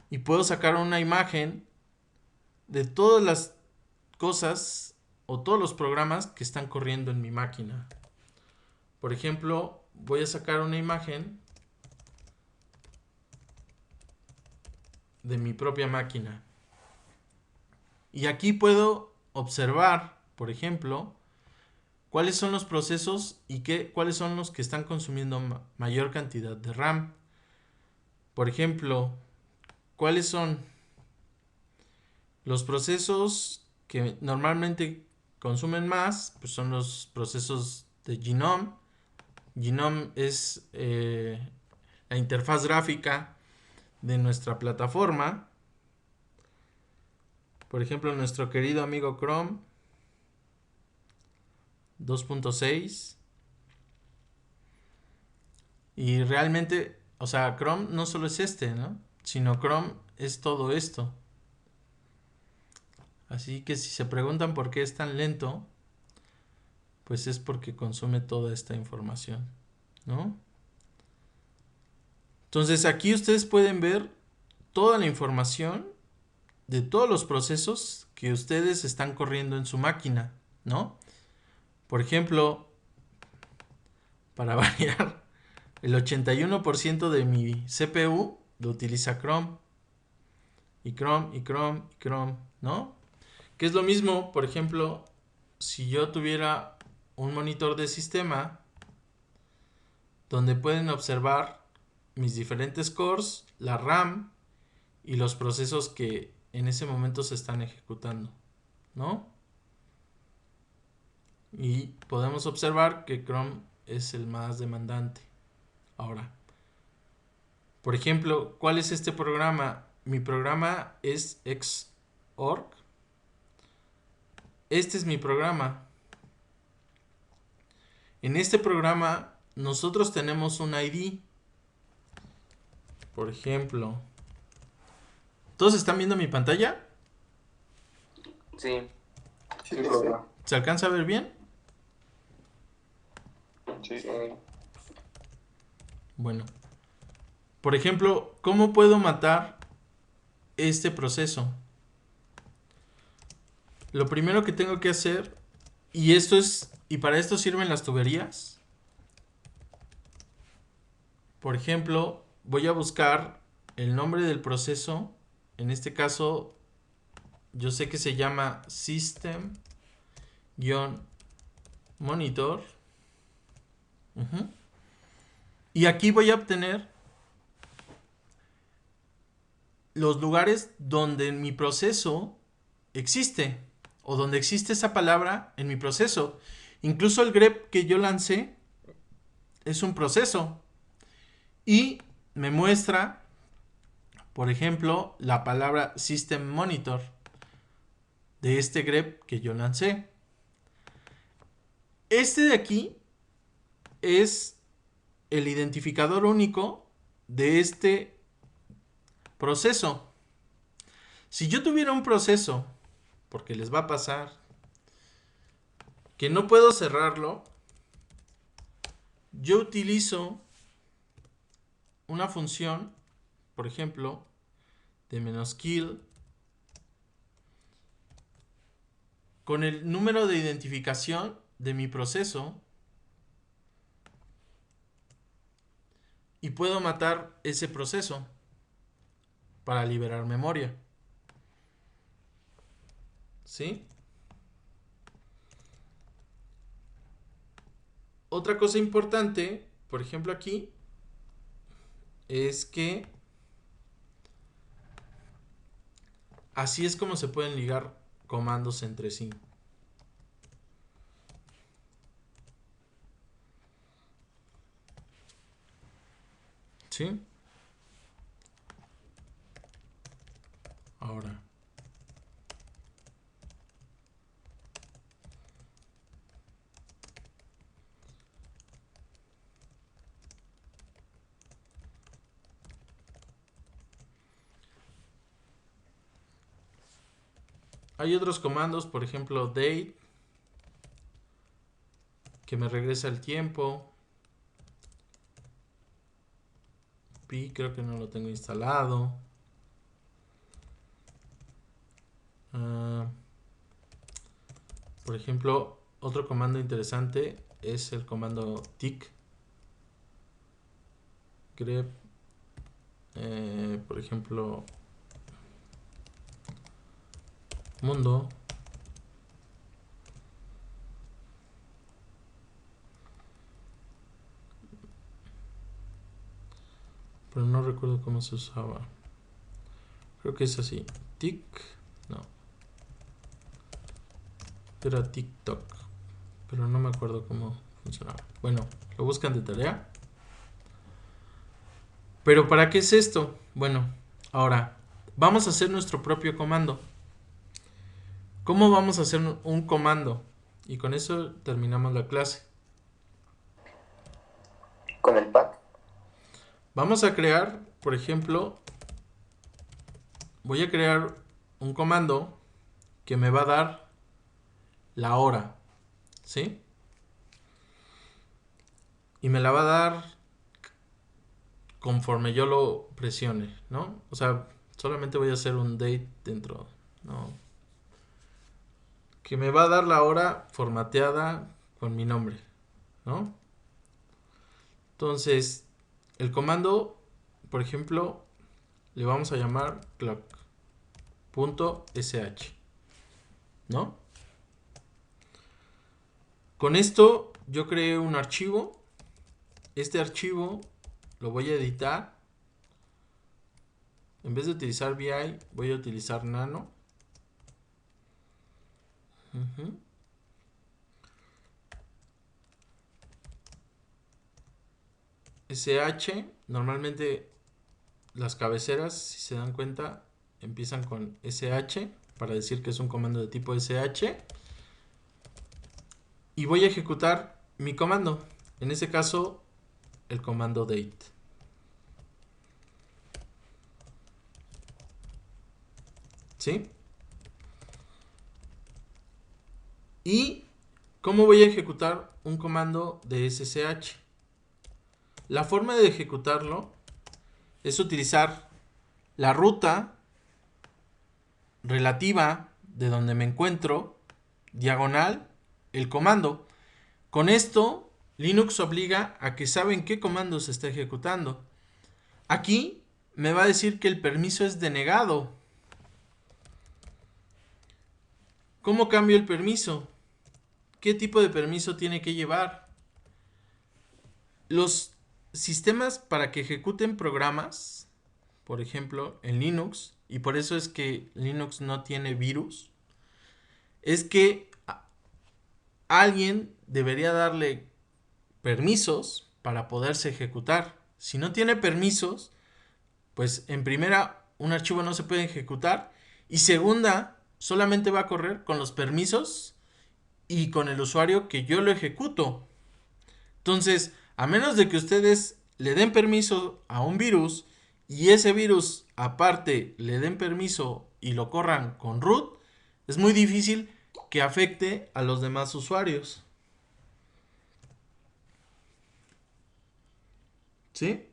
y puedo sacar una imagen de todas las cosas o todos los programas que están corriendo en mi máquina. Por ejemplo, voy a sacar una imagen de mi propia máquina. Y aquí puedo observar, por ejemplo, cuáles son los procesos y cuáles son los que están consumiendo mayor cantidad de RAM. Por ejemplo, cuáles son los procesos que normalmente consumen más, pues son los procesos de Genome. Genome es la interfaz gráfica de nuestra plataforma. Por ejemplo, nuestro querido amigo Chrome 2.6. Y realmente, o sea, Chrome no solo es este, ¿no? Sino Chrome es todo esto. Así que si se preguntan por qué es tan lento, pues es porque consume toda esta información, ¿no? Entonces aquí ustedes pueden ver toda la información de todos los procesos que ustedes están corriendo en su máquina, ¿no? Por ejemplo, para variar, el 81% de mi CPU lo utiliza Chrome. Y Chrome, y Chrome, y Chrome, ¿no? Que es lo mismo, por ejemplo, si yo tuviera un monitor de sistema donde pueden observar mis diferentes cores, la RAM y los procesos que en ese momento se están ejecutando, ¿no? Y podemos observar que Chrome es el más demandante. Ahora, por ejemplo, ¿cuál es este programa? Mi programa es Xorg. Este es mi programa. En este programa nosotros tenemos un ID. Por ejemplo, ¿todos están viendo mi pantalla? Sí. Sí, Sí, sí. profe. ¿Se alcanza a ver bien? Sí. Sí. Bueno, por ejemplo, ¿cómo puedo matar este proceso? Lo primero que tengo que hacer, y para esto sirven las tuberías. Por ejemplo, voy a buscar el nombre del proceso. En este caso, yo sé que se llama System-Monitor. Y aquí voy a obtener los lugares donde mi proceso existe o donde existe esa palabra en mi proceso. Incluso el grep que yo lancé es un proceso y me muestra, por ejemplo, la palabra System Monitor de este grep que yo lancé. Este de aquí es el identificador único de este proceso. Si yo tuviera un proceso, porque les va a pasar, que no puedo cerrarlo, yo utilizo una función, por ejemplo, de -kill con el número de identificación de mi proceso y puedo matar ese proceso para liberar memoria. ¿Sí? Otra cosa importante, por ejemplo aquí, es que así es como se pueden ligar comandos entre sí. ¿Sí? Ahora. Hay otros comandos, por ejemplo, date, que me regresa el tiempo. Pi, creo que no lo tengo instalado. Por ejemplo, otro comando interesante es el comando tick. Grep, por ejemplo, mundo. Pero no recuerdo cómo se usaba. Creo que es así. Tick. No. Era TikTok. Pero no me acuerdo cómo funcionaba. Bueno, lo buscan de tarea. Pero ¿para qué es esto? Bueno, ahora vamos a hacer nuestro propio comando. ¿Cómo vamos a hacer un comando? Y con eso terminamos la clase. Con el pack. Vamos a crear, por ejemplo, voy a crear un comando que me va a dar la hora, ¿sí? Y me la va a dar conforme yo lo presione, ¿no? O sea, solamente voy a hacer un date dentro, ¿no? Que me va a dar la hora formateada con mi nombre, ¿no? Entonces, el comando, por ejemplo, le vamos a llamar clock.sh, ¿no? Con esto yo creé un archivo. Este archivo lo voy a editar. En vez de utilizar VI, voy a utilizar Nano. SH, normalmente las cabeceras, si se dan cuenta, empiezan con SH para decir que es un comando de tipo SH. Y voy a ejecutar mi comando. En este caso, el comando date. ¿Sí? ¿Y cómo voy a ejecutar un comando de SSH? La forma de ejecutarlo es utilizar la ruta relativa de donde me encuentro, diagonal, el comando. Con esto, Linux obliga a que saben qué comando se está ejecutando. Aquí me va a decir que el permiso es denegado. ¿Cómo cambio el permiso? ¿Qué tipo de permiso tiene que llevar? Los sistemas para que ejecuten programas, por ejemplo, en Linux, y por eso es que Linux no tiene virus, es que alguien debería darle permisos para poderse ejecutar. Si no tiene permisos, pues en primera, un archivo no se puede ejecutar, y segunda, solamente va a correr con los permisos y con el usuario que yo lo ejecuto. Entonces, a menos de que ustedes le den permiso a un virus y ese virus aparte le den permiso y lo corran con root, es muy difícil que afecte a los demás usuarios. ¿Sí?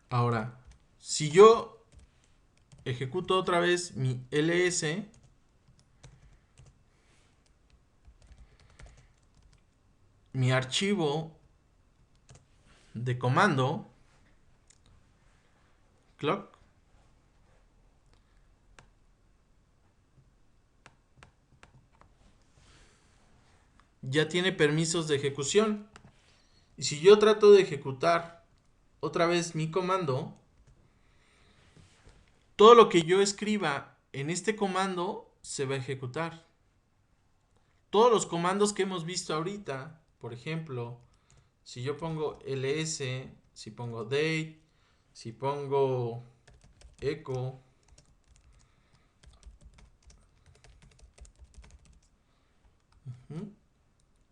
Ahora, si yo ejecuto otra vez mi ls, mi archivo de comando clock ya tiene permisos de ejecución. Y si yo trato de ejecutar otra vez mi comando, todo lo que yo escriba en este comando se va a ejecutar. Todos los comandos que hemos visto ahorita, por ejemplo, si yo pongo ls, si pongo date, si pongo echo,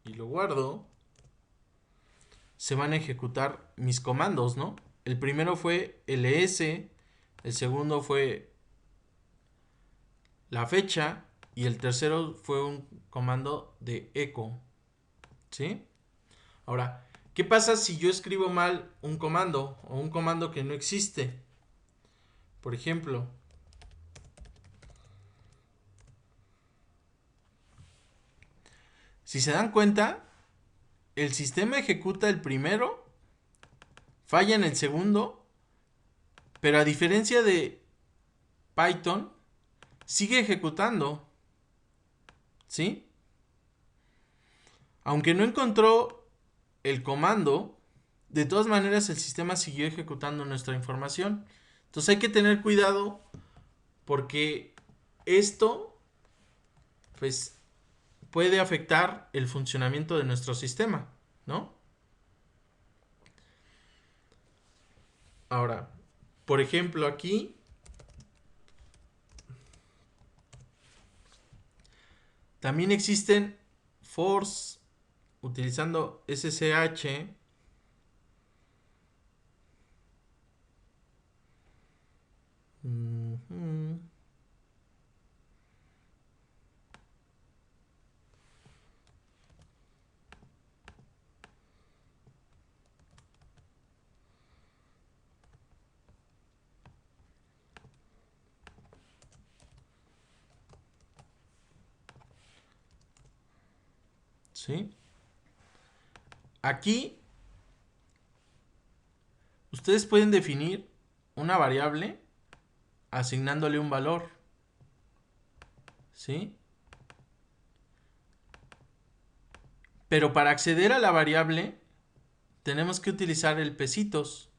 y lo guardo, se van a ejecutar mis comandos, ¿no? El primero fue ls, el segundo fue la fecha y el tercero fue un comando de echo, ¿sí? Ahora, ¿qué pasa si yo escribo mal un comando o un comando que no existe? Por ejemplo, si se dan cuenta, el sistema ejecuta el primero, falla en el segundo, pero a diferencia de Python, sigue ejecutando, ¿sí? Aunque no encontró el comando, de todas maneras el sistema siguió ejecutando nuestra información. Entonces hay que tener cuidado porque esto, pues, puede afectar el funcionamiento de nuestro sistema, ¿no? Ahora, por ejemplo, aquí también existen force utilizando SSH. ¿Sí? Aquí ustedes pueden definir una variable asignándole un valor, ¿sí? Pero para acceder a la variable tenemos que utilizar el pesitos.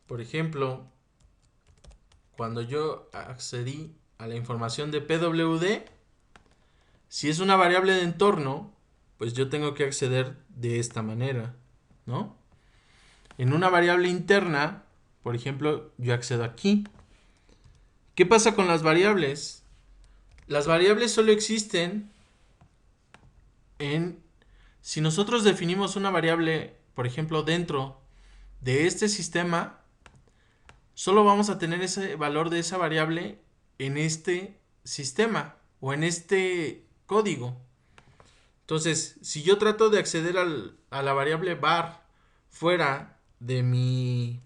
Por ejemplo, cuando yo accedí a la información de PWD, si es una variable de entorno, pues yo tengo que acceder de esta manera, ¿no? En una variable interna, por ejemplo, yo accedo aquí. ¿Qué pasa con las variables? Las variables solo existen si nosotros definimos una variable, por ejemplo, dentro de este sistema, solo vamos a tener ese valor de esa variable en este sistema o en este código. Entonces, si yo trato de acceder a la variable var fuera de mi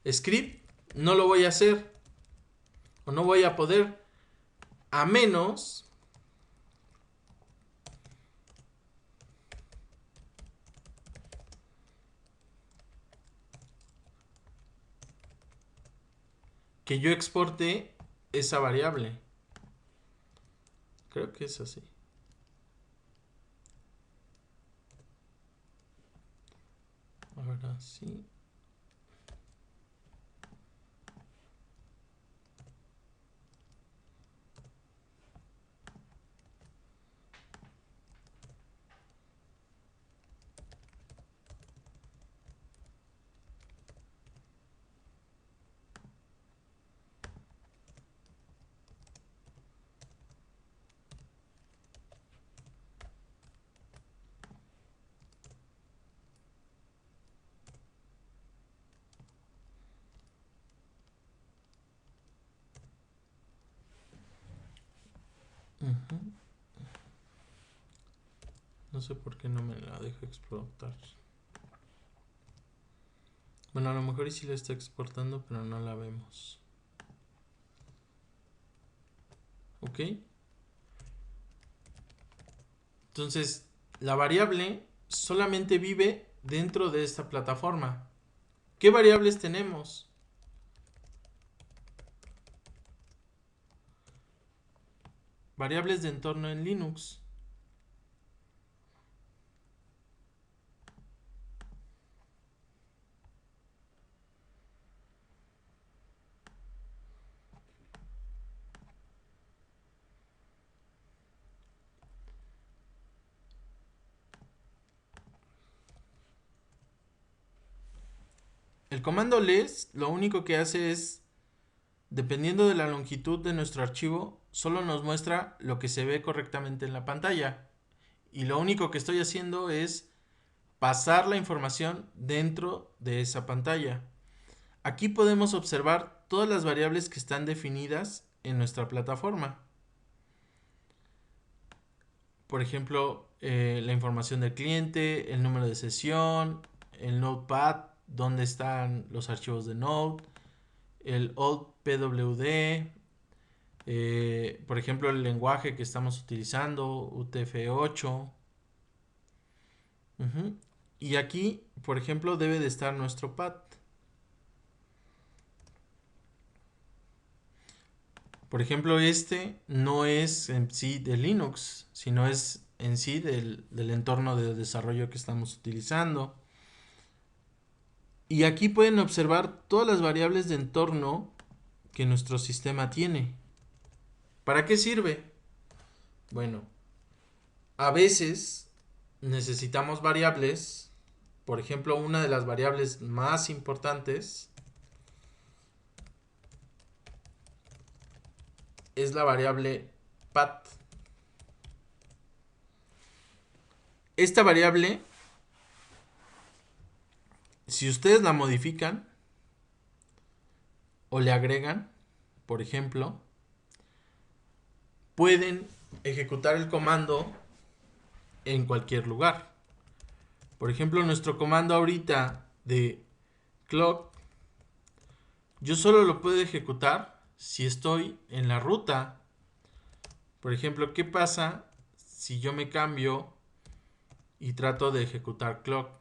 script, no lo voy a hacer o no voy a poder, a menos que yo exporte esa variable. Creo que es así. Ahora sí. No sé por qué no me la deja exportar. Bueno, a lo mejor sí la está exportando, pero no la vemos. ¿Ok? Entonces, la variable solamente vive dentro de esta plataforma. ¿Qué variables tenemos? Variables de entorno en Linux. El comando ls lo único que hace es, dependiendo de la longitud de nuestro archivo, solo nos muestra lo que se ve correctamente en la pantalla. Y lo único que estoy haciendo es pasar la información dentro de esa pantalla. Aquí podemos observar todas las variables que están definidas en nuestra plataforma. Por ejemplo, la información del cliente, el número de sesión, el notepad, dónde están los archivos de Node, el old PWD, por ejemplo, el lenguaje que estamos utilizando, UTF-8. Y aquí, por ejemplo, debe de estar nuestro pad. Por ejemplo, este no es en sí de Linux, sino es en sí del entorno de desarrollo que estamos utilizando. Y aquí pueden observar todas las variables de entorno que nuestro sistema tiene. ¿Para qué sirve? Bueno, a veces necesitamos variables. Por ejemplo, una de las variables más importantes es la variable path. Esta variable, si ustedes la modifican o le agregan, por ejemplo, pueden ejecutar el comando en cualquier lugar. Por ejemplo, nuestro comando ahorita de clock, yo solo lo puedo ejecutar si estoy en la ruta. Por ejemplo, ¿qué pasa si yo me cambio y trato de ejecutar clock?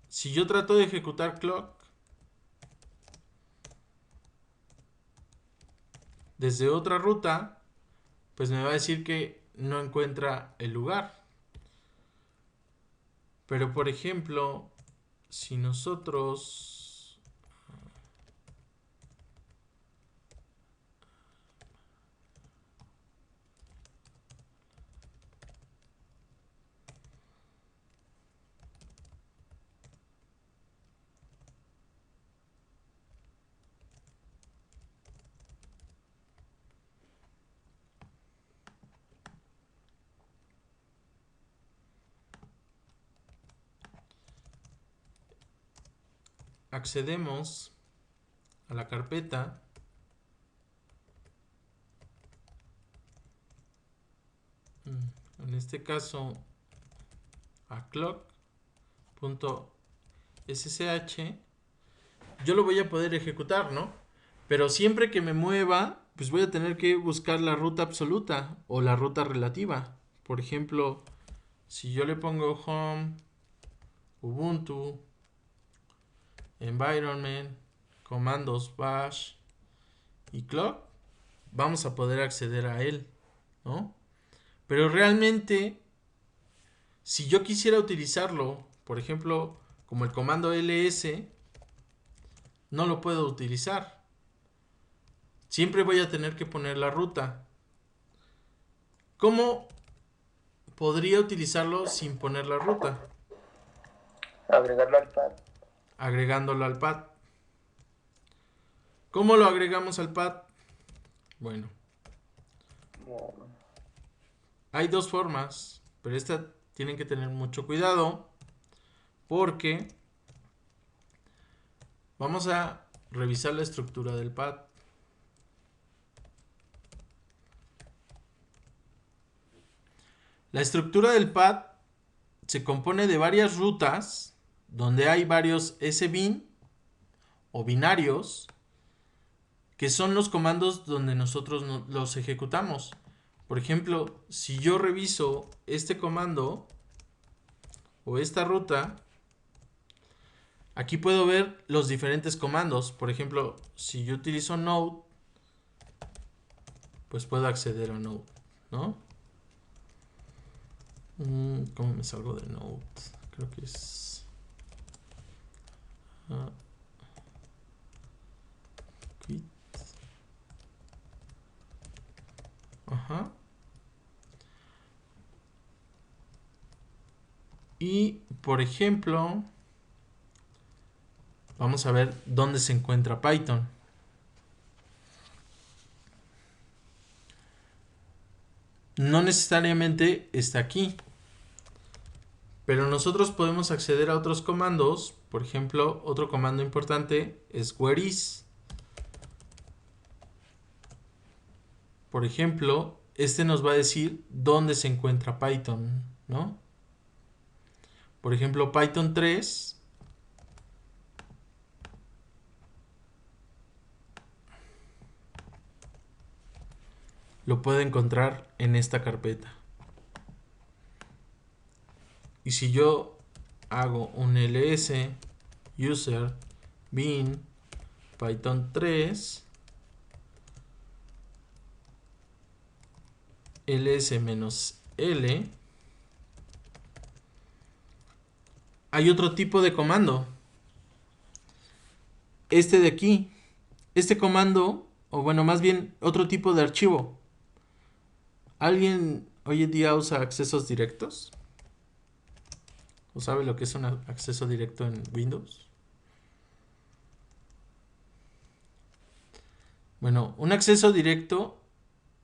Si yo trato de ejecutar clock desde otra ruta, pues me va a decir que no encuentra el lugar. Pero por ejemplo, si nosotros accedemos a la carpeta, en este caso a clock.ssh, yo lo voy a poder ejecutar, ¿no? Pero siempre que me mueva, pues voy a tener que buscar la ruta absoluta o la ruta relativa. Por ejemplo, si yo le pongo home, Ubuntu, environment, comandos bash y clock, vamos a poder acceder a él, ¿no? Pero realmente, si yo quisiera utilizarlo, por ejemplo, como el comando ls, no lo puedo utilizar. Siempre voy a tener que poner la ruta. ¿Cómo podría utilizarlo sin poner la ruta? Agregarlo al pad. Agregándolo al pad. ¿Cómo lo agregamos al pad? Bueno, No. hay dos formas, pero esta tienen que tener mucho cuidado porque vamos a revisar la estructura del pad. La estructura del pad se compone de varias rutas donde hay varios sbin o binarios que son los comandos donde nosotros los ejecutamos. Por ejemplo, si yo reviso este comando o esta ruta, aquí puedo ver los diferentes comandos. Por ejemplo, si yo utilizo node, pues puedo acceder a node, ¿no? ¿Cómo me salgo de node? Creo que es... quit. Ajá. Y, por ejemplo, vamos a ver dónde se encuentra Python. No necesariamente está aquí, pero nosotros podemos acceder a otros comandos. Por ejemplo, otro comando importante es whereis. Por ejemplo, este nos va a decir dónde se encuentra Python, ¿no? Por ejemplo, Python 3 lo puede encontrar en esta carpeta. Y si yo hago un ls user bin python 3 ls-l, hay otro tipo de comando. Este de aquí. Este comando, o bueno, más bien otro tipo de archivo. ¿Alguien hoy en día usa accesos directos? ¿O sabe lo que es un acceso directo en Windows? Bueno, un acceso directo,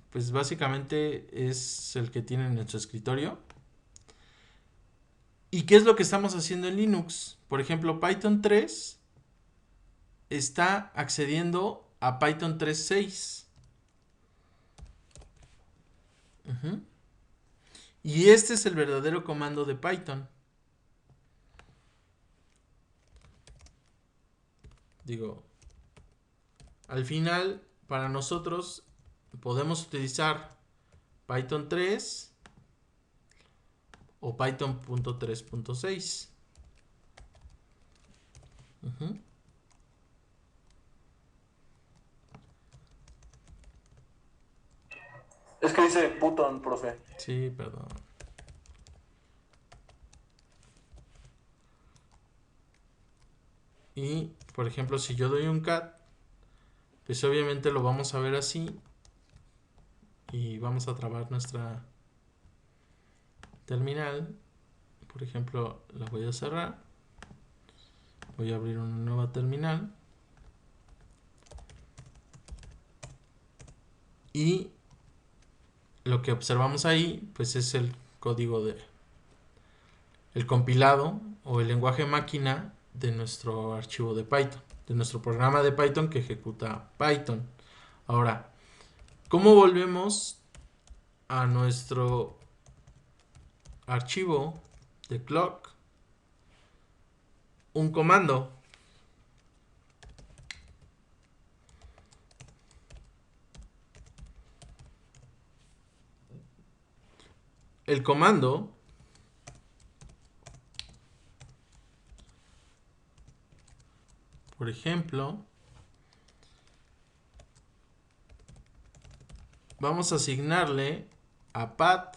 pues básicamente es el que tienen en su escritorio. ¿Y qué es lo que estamos haciendo en Linux? Por ejemplo, Python 3 está accediendo a Python 3.6. Y este es el verdadero comando de Python. Digo, al final, para nosotros, podemos utilizar Python 3 o Python.3.6. Es que dice Python, profe. Sí, perdón. Y, por ejemplo, si yo doy un cat, pues obviamente lo vamos a ver así. Y vamos a trabar nuestra terminal. Por ejemplo, la voy a cerrar. Voy a abrir una nueva terminal. Y lo que observamos ahí, pues es el código de el compilado o el lenguaje máquina de nuestro archivo de Python, de nuestro programa de Python que ejecuta Python. Ahora, ¿cómo volvemos a nuestro archivo de clock? Un comando. El comando por ejemplo, vamos a asignarle a path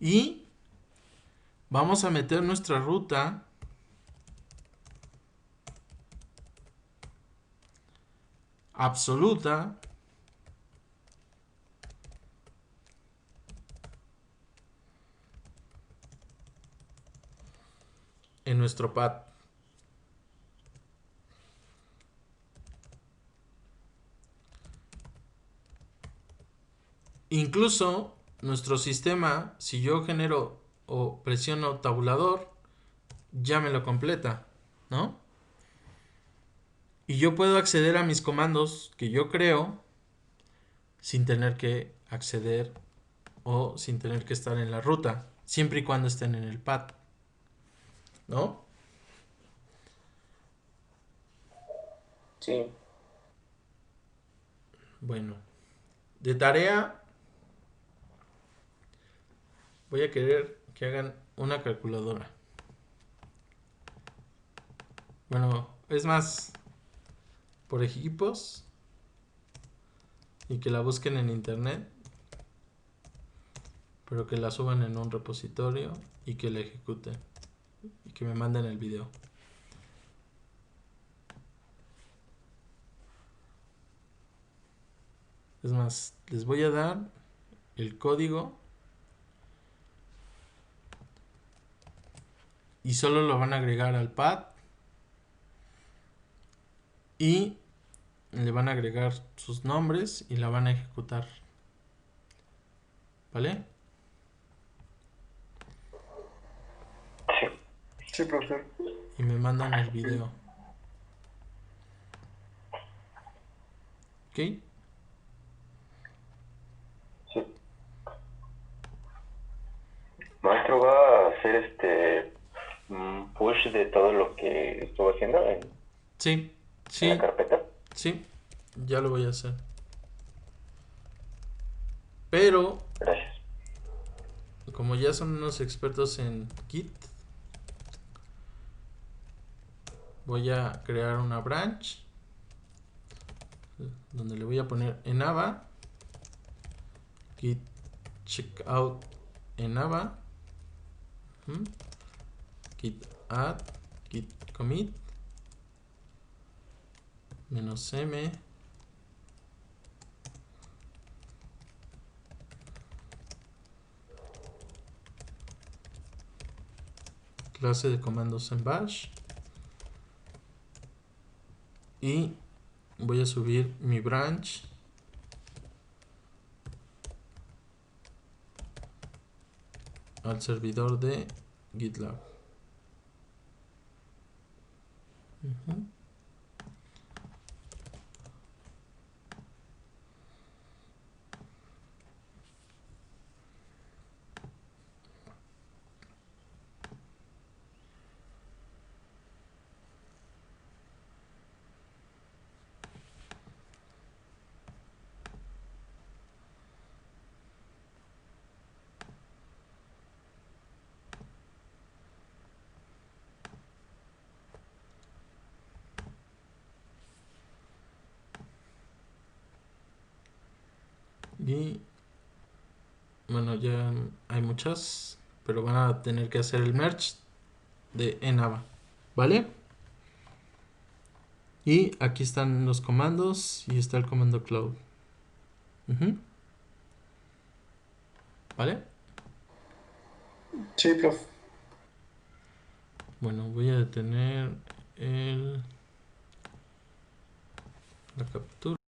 y vamos a meter nuestra ruta absoluta en nuestro path. Incluso nuestro sistema, si yo genero o presiono tabulador, ya me lo completa, ¿no? Y yo puedo acceder a mis comandos que yo creo sin tener que acceder o sin tener que estar en la ruta, siempre y cuando estén en el pad, ¿no? Sí. Bueno, de tarea voy a querer que hagan una calculadora. Bueno, es más, por equipos y que la busquen en internet, pero que la suban en un repositorio y que la ejecuten y que me manden el video. Es más, les voy a dar el código y solo lo van a agregar al pad y le van a agregar sus nombres y la van a ejecutar. ¿Vale? Sí. Sí, profesor. Y me mandan el video. ¿Ok? Sí. Maestro, ¿va a hacer un push de todo lo que estuvo haciendo en Sí, la sí, carpeta? sí. Ya lo voy a hacer. Pero, Gracias. como ya son unos expertos en Git, voy a crear una branch donde le voy a poner enava git checkout enava git add git commit -m clase de comandos en bash y voy a subir mi branch al servidor de GitLab. Y bueno, ya hay muchas, pero van a tener que hacer el merge de enava, ¿vale? Y aquí están los comandos y está el comando cloud. ¿Vale? Sí, prof. Bueno, voy a detener la captura.